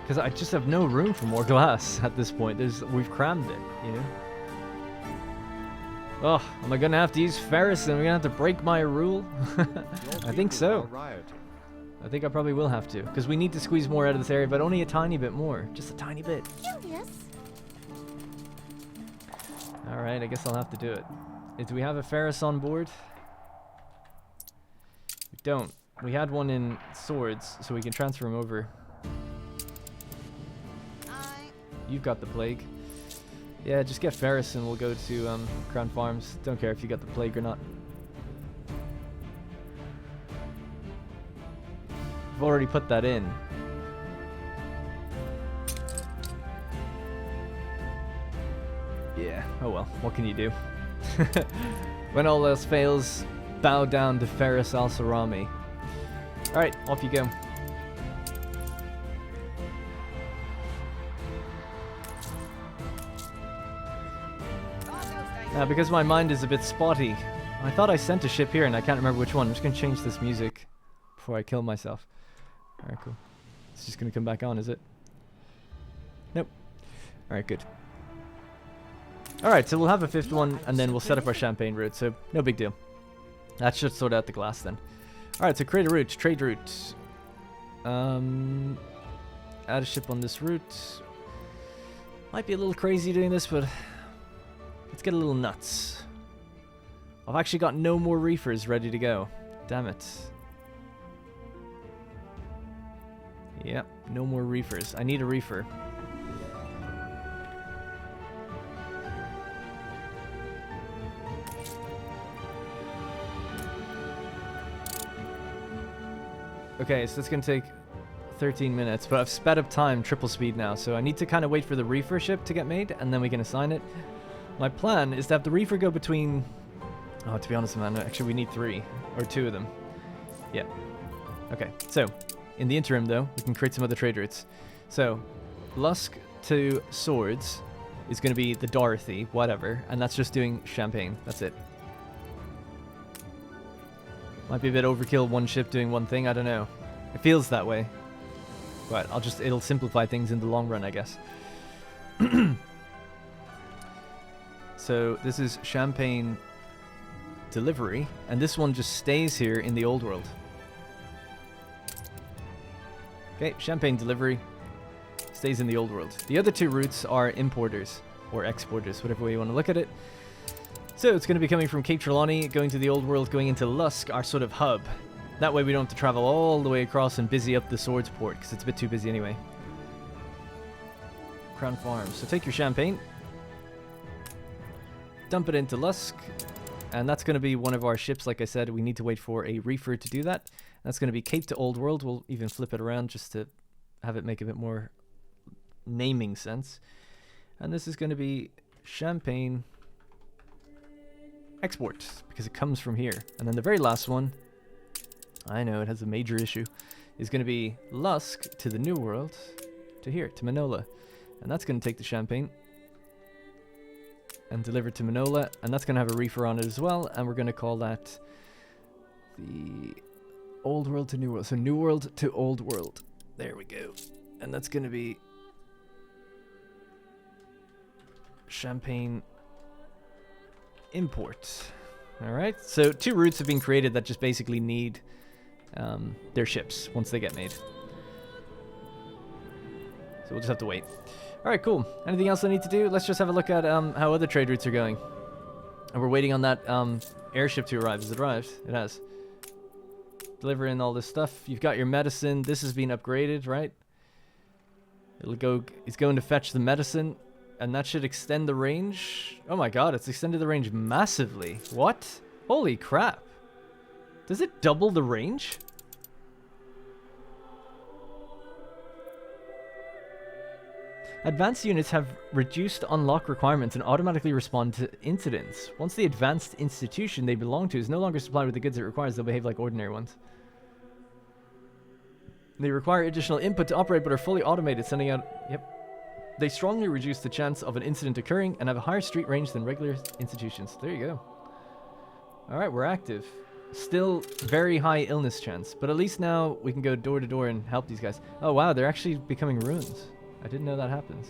Because I just have no room for more glass at this point. We've crammed it, you know? Oh, am I going to have to use ferrous and we're going to have to break my rule? I think so. I think I probably will have to. Because we need to squeeze more out of this area, but only a tiny bit more. Just a tiny bit. Curious. Alright, I guess I'll have to do it. Do we have a Ferris on board? We don't. We had one in swords, so we can transfer him over. You've got the plague. Yeah, just get Ferris and we'll go to Crown Farms. Don't care if you got the plague or not. I've already put that in. Yeah, oh well, what can you do? When all else fails, bow down to Ferris al-Sarami. Alright, off you go. Now, because my mind is a bit spotty, I thought I sent a ship here and I can't remember which one. I'm just going to change this music before I kill myself. Alright, cool. It's just going to come back on, is it? Nope. Alright, good. Alright, so we'll have a fifth one and then we'll set up our champagne route, so no big deal. That should sort out the glass then. Alright, so create a route, trade route. Add a ship on this route. Might be a little crazy doing this, but let's get a little nuts. I've actually got no more reefers ready to go. Damn it. Yep, no more reefers. I need a reefer. Okay, so it's going to take 13 minutes, but I've sped up time triple speed now, so I need to kind of wait for the reefer ship to get made, and then we can assign it. My plan is to have the reefer go between... Oh, to be honest, man, actually we need 3, or 2 of them. Yeah. Okay, so, in the interim, though, we can create some other trade routes. So, Lusk to Swords is going to be the Dorothy, whatever, and that's just doing champagne. That's it. Might be a bit overkill, one ship doing one thing, I don't know. It feels that way. But it'll simplify things in the long run, I guess. So this is champagne delivery, and this one just stays here in the old world. Okay, champagne delivery stays in the old world. The other 2 routes are importers, or exporters, whatever way you want to look at it. So it's going to be coming from Cape Trelawney, going to the old world, going into Lusk, our sort of hub. That way we don't have to travel all the way across and busy up the Swords port, because it's a bit too busy anyway. Crown Farms. So take your champagne, dump it into Lusk, and that's going to be one of our ships. Like I said, we need to wait for a reefer to do that. That's going to be Cape to Old World. We'll even flip it around just to have it make a bit more naming sense. And this is going to be champagne export, because it comes from here. And then the very last one, I know it has a major issue, is going to be Lusk to the New World, to here, to Manola. And that's going to take the champagne and deliver it to Manola, and that's going to have a reefer on it as well, and we're going to call that the Old World to New World. So New World to Old World. There we go. And that's going to be champagne import. Alright, so 2 routes have been created that just basically need their ships once they get made. So we'll just have to wait. Alright, cool. Anything else I need to do? Let's just have a look at how other trade routes are going. And we're waiting on that airship to arrive. Has it arrived? It has. Delivering all this stuff. You've got your medicine. This has been upgraded, right? It's going to fetch the medicine. And that should extend the range. Oh my god, it's extended the range massively. What? Holy crap. Does it double the range? Advanced units have reduced unlock requirements and automatically respond to incidents. Once the advanced institution they belong to is no longer supplied with the goods it requires, they'll behave like ordinary ones. They require additional input to operate but are fully automated, sending out... Yep. They strongly reduce the chance of an incident occurring and have a higher street range than regular institutions. There you go. Alright, we're active. Still very high illness chance, but at least now we can go door to door and help these guys. Oh wow, they're actually becoming ruins. I didn't know that happens.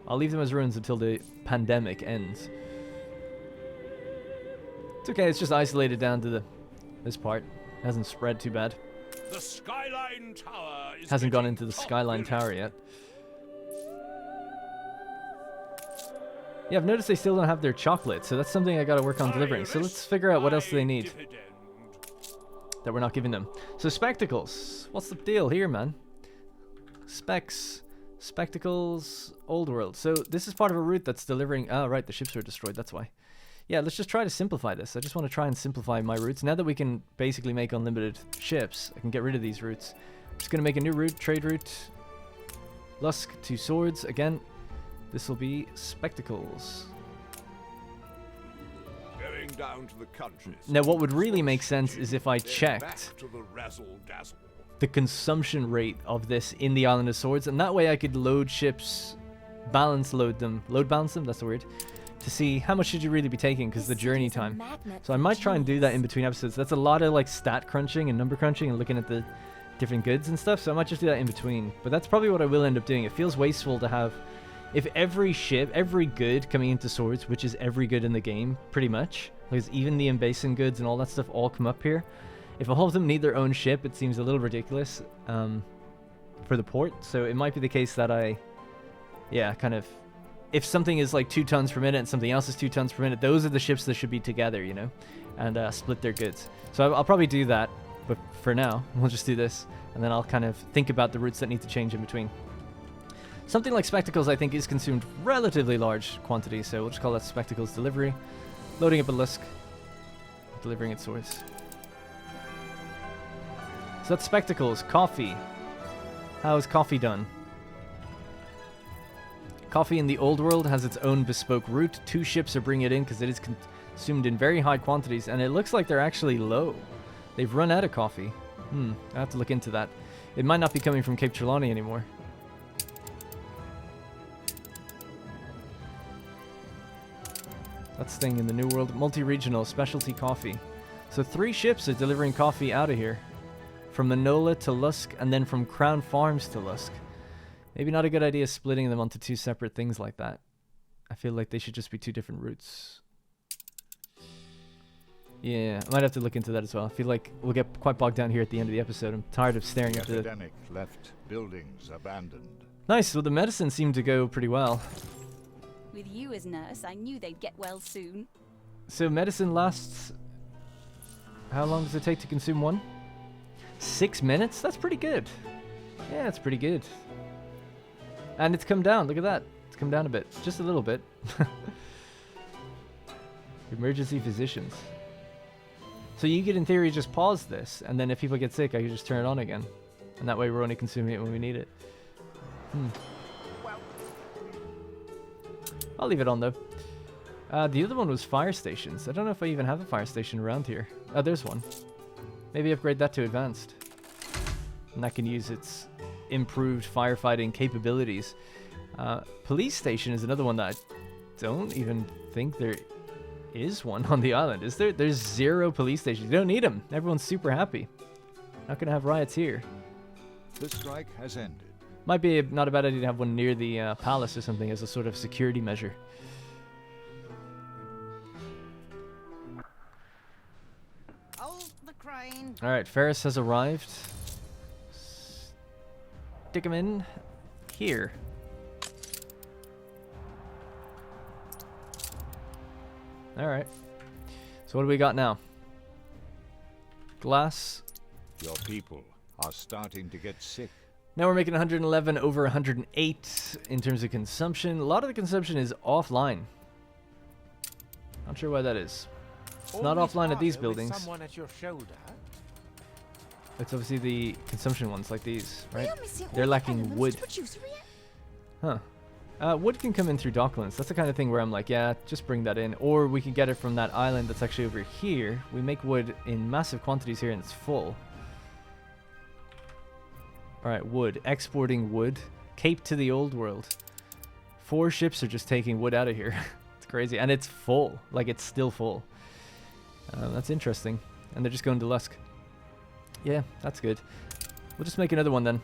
I'll leave them as ruins until the pandemic ends. It's okay, it's just isolated down to this part. It hasn't spread too bad. The Skyline Tower is Hasn't gone into the Skyline Tower yet. Yeah, I've noticed they still don't have their chocolate, so that's something I gotta work on delivering. So let's figure out what else do they need that we're not giving them. So spectacles. What's the deal here, man? Specs. Spectacles. Old world. So this is part of a route that's delivering... Oh, right, the ships were destroyed, that's why. Yeah, let's just try to simplify this. I just want to try and simplify my routes. Now that we can basically make unlimited ships, I can get rid of these routes. I'm just gonna make a new route, trade route. Lusk to swords. Again, this will be spectacles. Going down to the countries. Now, what would really make sense is if I Then checked back to the razzle-dazzle. the consumption rate of this in the Island of Swords, and that way I could load ships, load balance them, that's the word, to see how much should you really be taking, because the journey time. So I might try and do that in between episodes. That's a lot of like stat crunching and number crunching and looking at the different goods and stuff, so I might just do that in between. But that's probably what I will end up doing. It feels wasteful to have, if every ship, every good coming into Swords, which is every good in the game, pretty much, because even the Embassing goods and all that stuff all come up here. If all of them need their own ship, it seems a little ridiculous for the port. So it might be the case that kind of, if something is like 2 tons per minute and something else is 2 tons per minute, those are the ships that should be together, you know, and split their goods. So I'll probably do that, but for now, we'll just do this, and then I'll kind of think about the routes that need to change in between. Something like spectacles, I think, is consumed relatively large quantities, so we'll just call that spectacles delivery. Loading up a Lusk, delivering its swords. So that's spectacles. Coffee. How is coffee done? Coffee in the old world has its own bespoke route. 2 ships are bringing it in because it is consumed in very high quantities, and it looks like they're actually low. They've run out of coffee. I have to look into that. It might not be coming from Cape Trelawney anymore. That's thing in the new world. Multi-regional specialty coffee. So 3 ships are delivering coffee out of here. From Manola to Lusk, and then from Crown Farms to Lusk. Maybe not a good idea splitting them onto 2 separate things like that. I feel like they should just be 2 different routes. Yeah, I might have to look into that as well. I feel like we'll get quite bogged down here at the end of the episode. I'm tired of staring at the... Epidemic left buildings abandoned. Nice, well the medicine seemed to go pretty well. With you as nurse, I knew they'd get well soon. So medicine lasts... How long does it take to consume one? 6 minutes? That's pretty good. Yeah, that's pretty good. And it's come down. Look at that. It's come down a bit. Just a little bit. Emergency physicians. So you could, in theory, just pause this, and then if people get sick, I could just turn it on again. And that way we're only consuming it when we need it. I'll leave it on, though. The other one was fire stations. I don't know if I even have a fire station around here. Oh, there's one. Maybe upgrade that to advanced. And that can use its improved firefighting capabilities. Police station is another one that I don't even think there is one on the island. Is there? There's 0 police stations. You don't need them. Everyone's super happy. Not gonna have riots here. The strike has ended. Might be not a bad idea to have one near the palace or something as a sort of security measure. Alright, Ferris has arrived. Stick him in here. Alright. So what do we got now? Glass. Your people are starting to get sick. Now we're making 111 over 108 in terms of consumption. A lot of the consumption is offline. Not sure why that is. It's not offline at these buildings. Someone at your shoulder. It's obviously the consumption ones like these, right? They're All lacking elements wood. to produce a Huh. Wood can come in through Docklands. That's the kind of thing where I'm like, yeah, just bring that in. Or we can get it from that island that's actually over here. We make wood in massive quantities here and it's full. Alright, wood. Exporting wood. Cape to the old world. 4 ships are just taking wood out of here. It's crazy. And it's full. Like, it's still full. That's interesting. And they're just going to Lusk. Yeah, that's good. We'll just make another one then.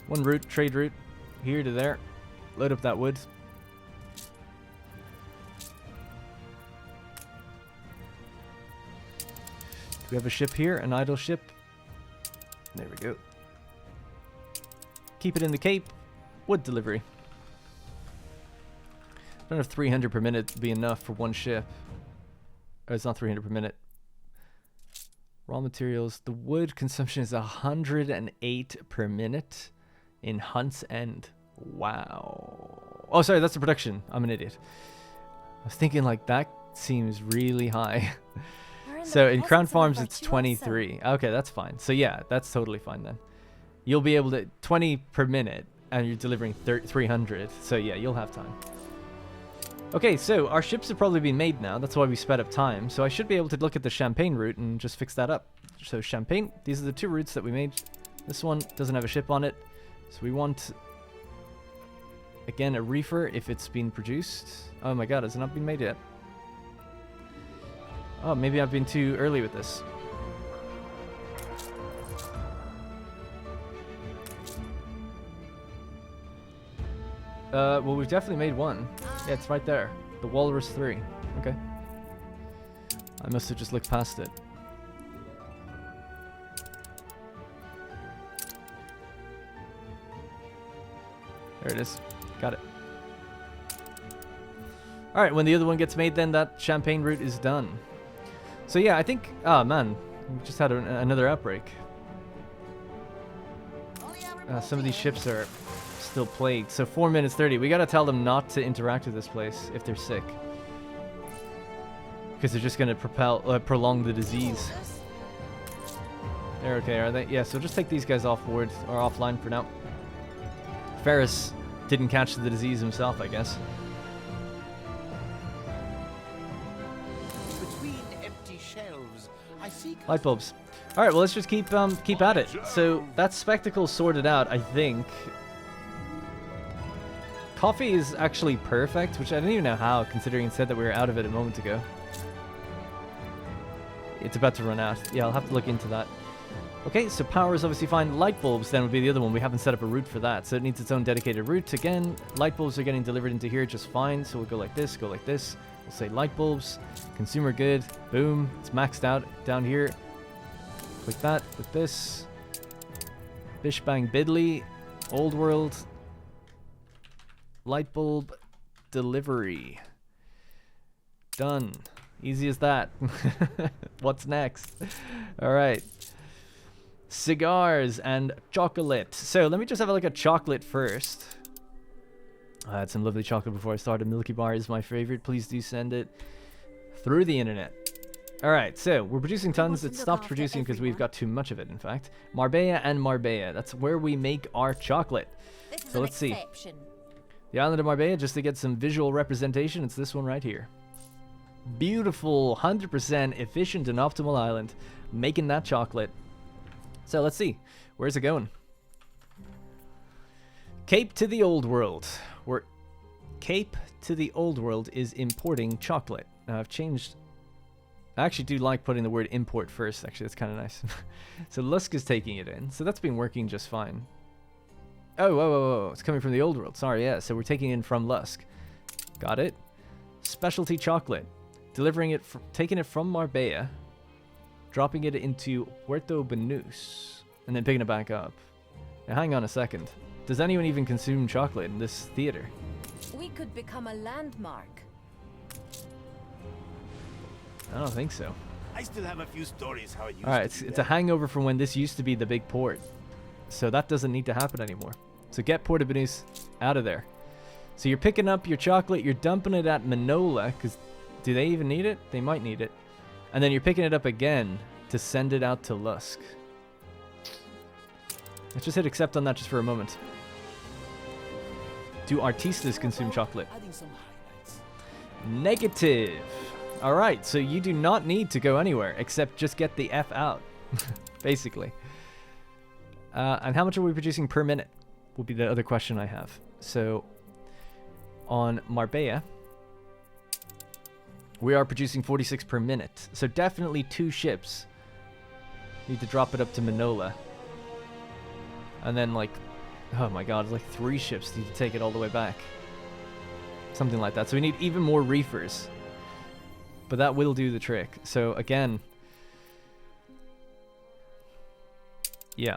One route, trade route. Here to there. Load up that wood. Do we have a ship here? An idle ship? There we go. Keep it in the Cape. Wood delivery. don't know if 300 per minute would be enough for one ship. Oh, it's not 300 per minute. Raw materials. The wood consumption is 108 per minute in Hunt's End. Wow. Oh, sorry, that's the production. I'm an idiot. I was thinking like that seems really high. So in Crown Farms it's 23. Okay, that's fine. So yeah, that's totally fine then. You'll be able to 20 per minute and you're delivering 300. So yeah, you'll have time. Okay, so our ships have probably been made now. That's why we sped up time. So I should be able to look at the Champagne route and just fix that up. So Champagne, these are the 2 routes that we made. This one doesn't have a ship on it. So we want, again, a reefer if it's been produced. Oh my god, has it not been made yet? Oh, maybe I've been too early with this. Well, we've definitely made one. Yeah, it's right there. The Walrus 3. Okay. I must have just looked past it. There it is. Got it. Alright, when the other one gets made, then that Champagne route is done. So yeah, I think... Oh, man. We just had another outbreak. Some of these ships are still plagued. So 4 minutes 30. We gotta tell them not to interact with this place if they're sick. Because they're just gonna prolong the disease. They're okay, are they? Yeah, so just take these guys off board, or offline for now. Ferris didn't catch the disease himself, I guess. Between empty shelves, I see Light bulbs. Alright, well let's just keep at it. So that spectacle sorted out, I think. Coffee is actually perfect, which I don't even know how, considering it said that we were out of it a moment ago. It's about to run out. Yeah, I'll have to look into that. Okay, so power is obviously fine. Light bulbs then would be the other one. We haven't set up a route for that, so it needs its own dedicated route. Again, light bulbs are getting delivered into here just fine, so we'll go like this, go like this. We'll say light bulbs, consumer good, boom, it's maxed out down here. Click that, with this. Bish bang biddly, old world, light bulb delivery. Done. Easy as that. What's next? All right. Cigars and chocolate. So let me just have a look at chocolate first. I had some lovely chocolate before I started. Milky Bar is my favorite. Please do send it through the internet. All right, so we're producing tons. It stopped producing because we've got too much of it, in fact. Marbella and Marbella. That's where we make our chocolate. So let's see. The island of Marbella, just to get some visual representation, it's this one right here. Beautiful, 100% efficient and optimal island. Making that chocolate. So let's see. Where's it going? Cape to the Old World. Cape to the Old World is importing chocolate. Now I've changed... I actually do like putting the word import first, actually. That's kind of nice. So Lusk is taking it in. So that's been working just fine. Oh, whoa, whoa, whoa. It's coming from the Old World. Sorry, yeah. So we're taking it in from Lusk. Got it. Specialty chocolate. Delivering it, taking it from Marbella, dropping it into Puerto Banús, and then picking it back up. Now hang on a second. Does anyone even consume chocolate in this theater? We could become a landmark. I don't think so. I still have a few stories how it used Alright, to be it's a hangover from when this used to be the big port. So that doesn't need to happen anymore. So get Puerto Banús out of there. So you're picking up your chocolate, you're dumping it at Manola, because do they even need it? They might need it. And then you're picking it up again to send it out to Lusk. Let's just hit accept on that just for a moment. Do artistas consume chocolate? Adding some highlights. Negative. Alright, so you do not need to go anywhere, except just get the F out, basically. And how much are we producing per minute? Will be the other question I have. So, on Marbella, we are producing 46 per minute. So definitely 2 ships. Need to drop it up to Manola. And then like, oh my god, like 3 ships need to take it all the way back. Something like that. So we need even more reefers. But that will do the trick. So again, yeah.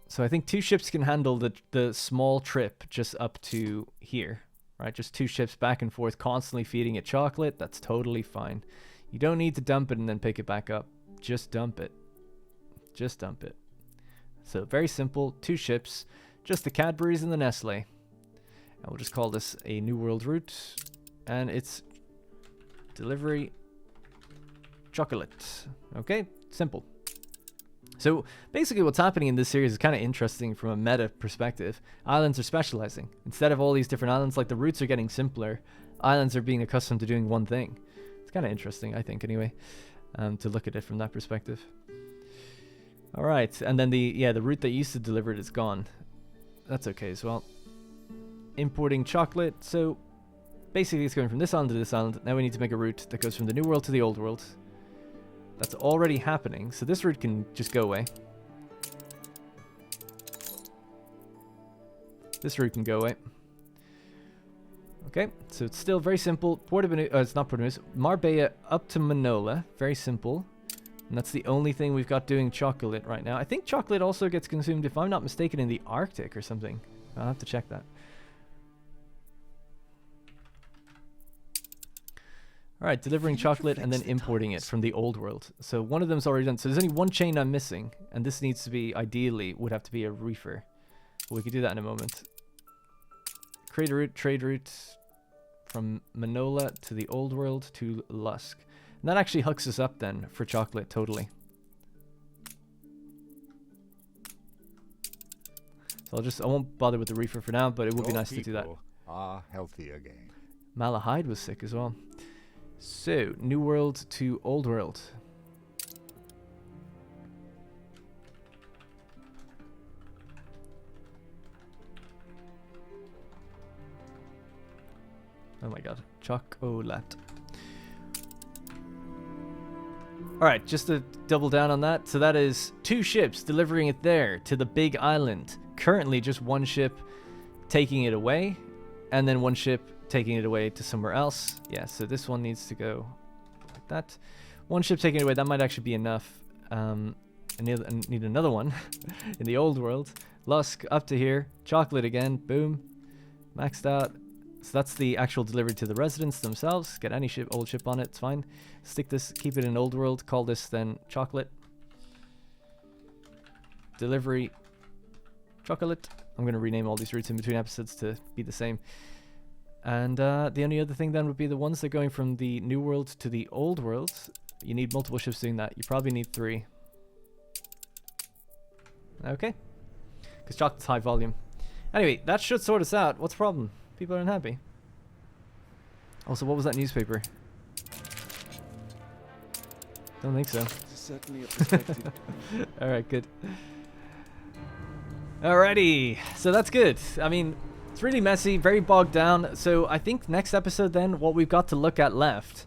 So I think 2 ships can handle the small trip just up to here, right? Just 2 ships back and forth, constantly feeding it chocolate. That's totally fine. You don't need to dump it and then pick it back up. Just dump it. Just dump it. So very simple, 2 ships, just the Cadburys and the Nestle. And we'll just call this a New World route, and it's delivery chocolate. Okay, simple. So basically what's happening in this series is kind of interesting from a meta perspective. Islands are specializing. Instead of all these different islands, like the routes are getting simpler, islands are being accustomed to doing one thing. It's kind of interesting, I think, anyway, to look at it from that perspective. All right, and then the route that used to deliver it is gone. That's okay as well. Importing chocolate. So basically it's going from this island to this island. Now we need to make a route that goes from the New World to the Old World. That's already happening, so this route can just go away. This route can go away. Okay, so it's still very simple. It's not Porto Banús. Marbella up to Manola. Very simple. And that's the only thing we've got doing chocolate right now. I think chocolate also gets consumed, if I'm not mistaken, in the Arctic or something. I'll have to check that. Alright, delivering chocolate and then importing it from the Old World. So one of them's already done. So there's only one chain I'm missing. And this needs to be, ideally, would have to be a reefer. But we could do that in a moment. Create a route, trade route from Manola to the Old World to Lusk. And that actually hooks us up then for chocolate, totally. So I won't bother with the reefer for now, but it would be nice to do that. Are healthy again. Malahide was sick as well. So, New World to Old World. Oh my god. Chocolate. Alright, just to double down on that. So that is 2 ships delivering it there to the big island. Currently just 1 ship taking it away. And then 1 ship taking it away to somewhere else. Yeah, so this one needs to go like that. 1 ship taking it away, that might actually be enough. I need another one in the Old World. Lusk up to here. Chocolate again. Boom. Maxed out. So that's the actual delivery to the residents themselves. Get any old ship on it, it's fine. Stick this, keep it in Old World. Call this then chocolate. Delivery chocolate. I'm going to rename all these routes in between episodes to be the same. And the only other thing then would be the ones that are going from the New World to the Old World. You need multiple ships doing that. You probably need 3. Okay. Because chocolate's high volume. Anyway, that should sort us out. What's the problem? People are unhappy. Also, what was that newspaper? Don't think so. Certainly a perspective. Alright, good. Alrighty. So that's good. I mean, it's really messy, very bogged down. So I think next episode then, what we've got to look at left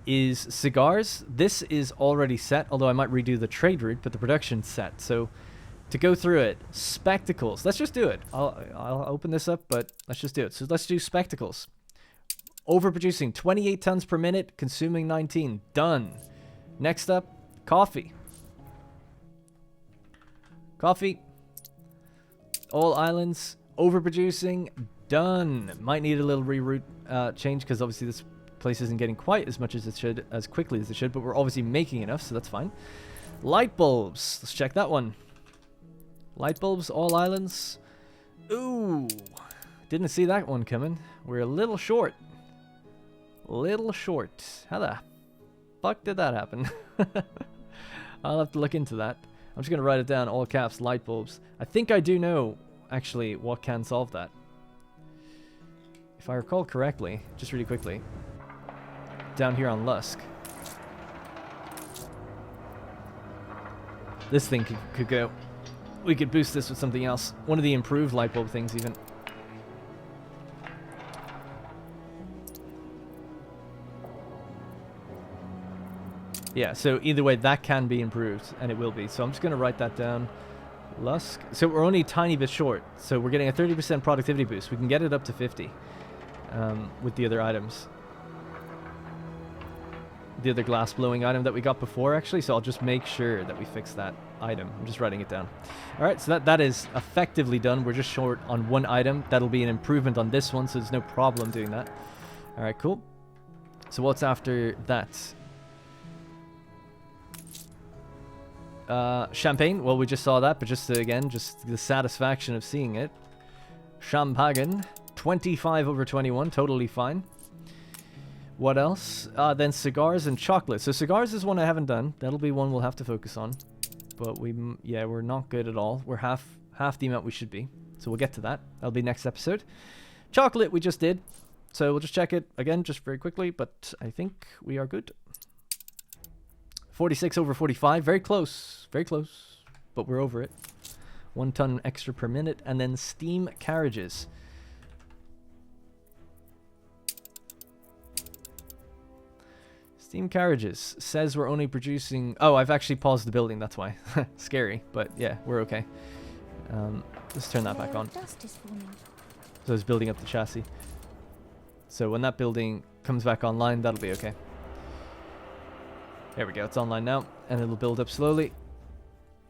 is cigars. This is already set, although I might redo the trade route, but the production's set. So to go through it, spectacles. Let's just do it. I'll open this up, but let's just do it. So let's do spectacles. Overproducing 28 tons per minute, consuming 19. Done. Next up, coffee. Coffee. All islands. Overproducing. Done. Might need a little reroute change because obviously this place isn't getting quite as much as it should, as quickly as it should, but we're obviously making enough, so that's fine. Light bulbs. Let's check that one. Light bulbs, all islands. Ooh. Didn't see that one coming. We're a little short. Little short. How the fuck did that happen? I'll have to look into that. I'm just going to write it down, all caps, light bulbs. I think I do know, actually, what can solve that. If I recall correctly, just really quickly, down here on Lusk, this thing could go. We could boost this with something else. One of the improved light bulb things, even. Yeah, so either way, that can be improved, and it will be. So I'm just going to write that down. Lusk. So we're only a tiny bit short. So we're getting a 30% productivity boost. We can get it up to 50 with the other items. the other glass blowing item that we got before, actually, so I'll just make sure that we fix that item. I'm just writing it down. Alright, so that is effectively done. We're just short on one item. That'll be an improvement on this one, so there's no problem doing that. Alright, cool. So what's after that? Champagne. Well, we just saw that, but just again, just the satisfaction of seeing it. Champagne. 25/21. Totally fine. What else? Then cigars and chocolate. So cigars is one I haven't done. That'll be one we'll have to focus on. But we're not good at all. We're half the amount we should be. So we'll get to that. That'll be next episode. Chocolate we just did. So we'll just check it again just very quickly. But I think we are good. 46/45. Very close. Very close. But we're over it. 1 ton extra per minute. And then steam carriages. Steam carriages says we're only producing... Oh, I've actually paused the building, that's why. Scary, but yeah, we're okay. Let's turn that back on. So it's building up the chassis. So when that building comes back online, that'll be okay. There we go, it's online now, and it'll build up slowly.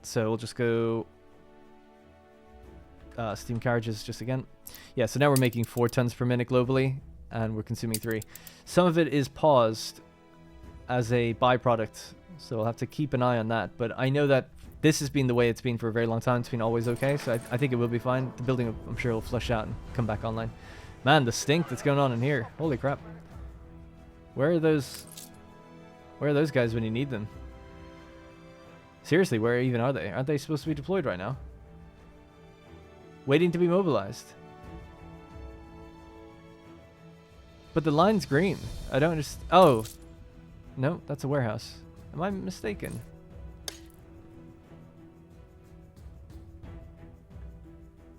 So we'll just go... steam carriages just again. Yeah, so now we're making 4 tons per minute globally, and we're consuming 3. Some of it is paused as a byproduct, so I'll have to keep an eye on that. But I know that this has been the way it's been for a very long time. It's been always okay, so I think it will be fine. The building, I'm sure, will flush out and come back online. Man, the stink that's going on in here. Holy crap. Where are those guys when you need them? Seriously, where even are they? Aren't they supposed to be deployed right now? Waiting to be mobilized. But the line's green. I don't just... Oh. No, that's a warehouse. Am I mistaken?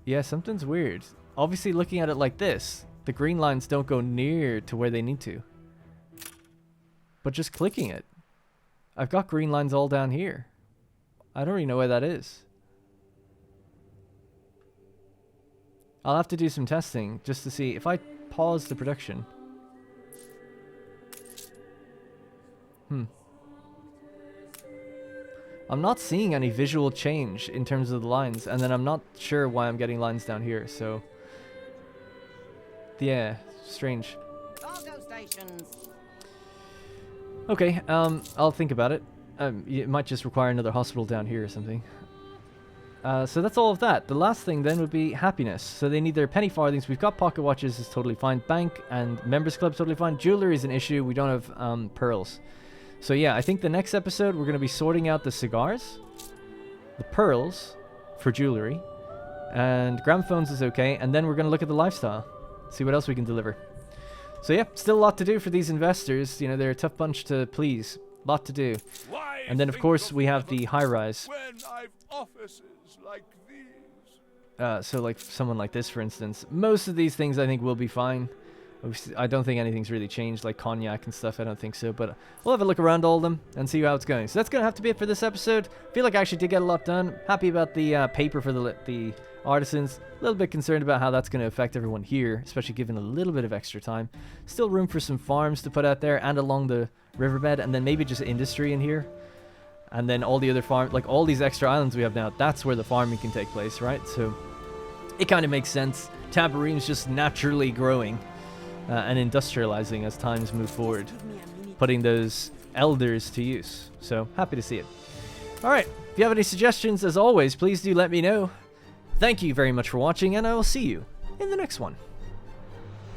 Yeah, something's weird. Obviously, looking at it like this, the green lines don't go near to where they need to. But just clicking it, I've got green lines all down here. I don't really know where that is. I'll have to do some testing just to see if I pause the production. I'm not seeing any visual change in terms of the lines, and then I'm not sure why I'm getting lines down here, so... Yeah, strange. Cargo stations. Okay, I'll think about it. It might just require another hospital down here or something. So that's all of that. The last thing then would be happiness. So they need their penny farthings. We've got pocket watches, is totally fine. Bank and members club, totally fine. Jewelry is an issue. We don't have pearls. So yeah, I think the next episode we're going to be sorting out the cigars, the pearls for jewelry, and gramophones is okay. And then we're going to look at the lifestyle, see what else we can deliver. So yeah, still a lot to do for these investors. You know, they're a tough bunch to please. Lot to do. And then of course we have the high rise. When I've offices like these. So like someone like this, for instance. Most of these things I think will be fine. I don't think anything's really changed, like cognac and stuff. I don't think so, but we'll have a look around all of them and see how it's going. So that's going to have to be it for this episode. Feel like I actually did get a lot done. Happy about the paper for the artisans. A little bit concerned about how that's going to affect everyone here, especially given a little bit of extra time. Still room for some farms to put out there and along the riverbed, and then maybe just industry in here. And then all the other farm, like all these extra islands we have now, that's where the farming can take place, right? So it kind of makes sense. Tabarim's just naturally growing. And industrializing as times move forward, putting those elders to use. So happy to see it. All right, if you have any suggestions, as always, please do let me know. Thank you very much for watching, and I will see you in the next one.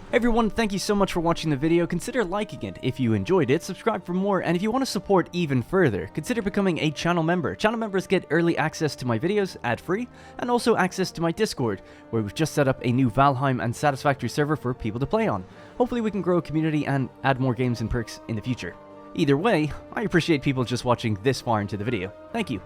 Hey everyone, thank you so much for watching the video. Consider liking it if you enjoyed it, subscribe for more, and if you want to support even further, consider becoming a channel member. Channel members get early access to my videos, ad-free, and also access to my Discord, where we've just set up a new Valheim and Satisfactory server for people to play on. Hopefully we can grow a community and add more games and perks in the future. Either way, I appreciate people just watching this far into the video. Thank you.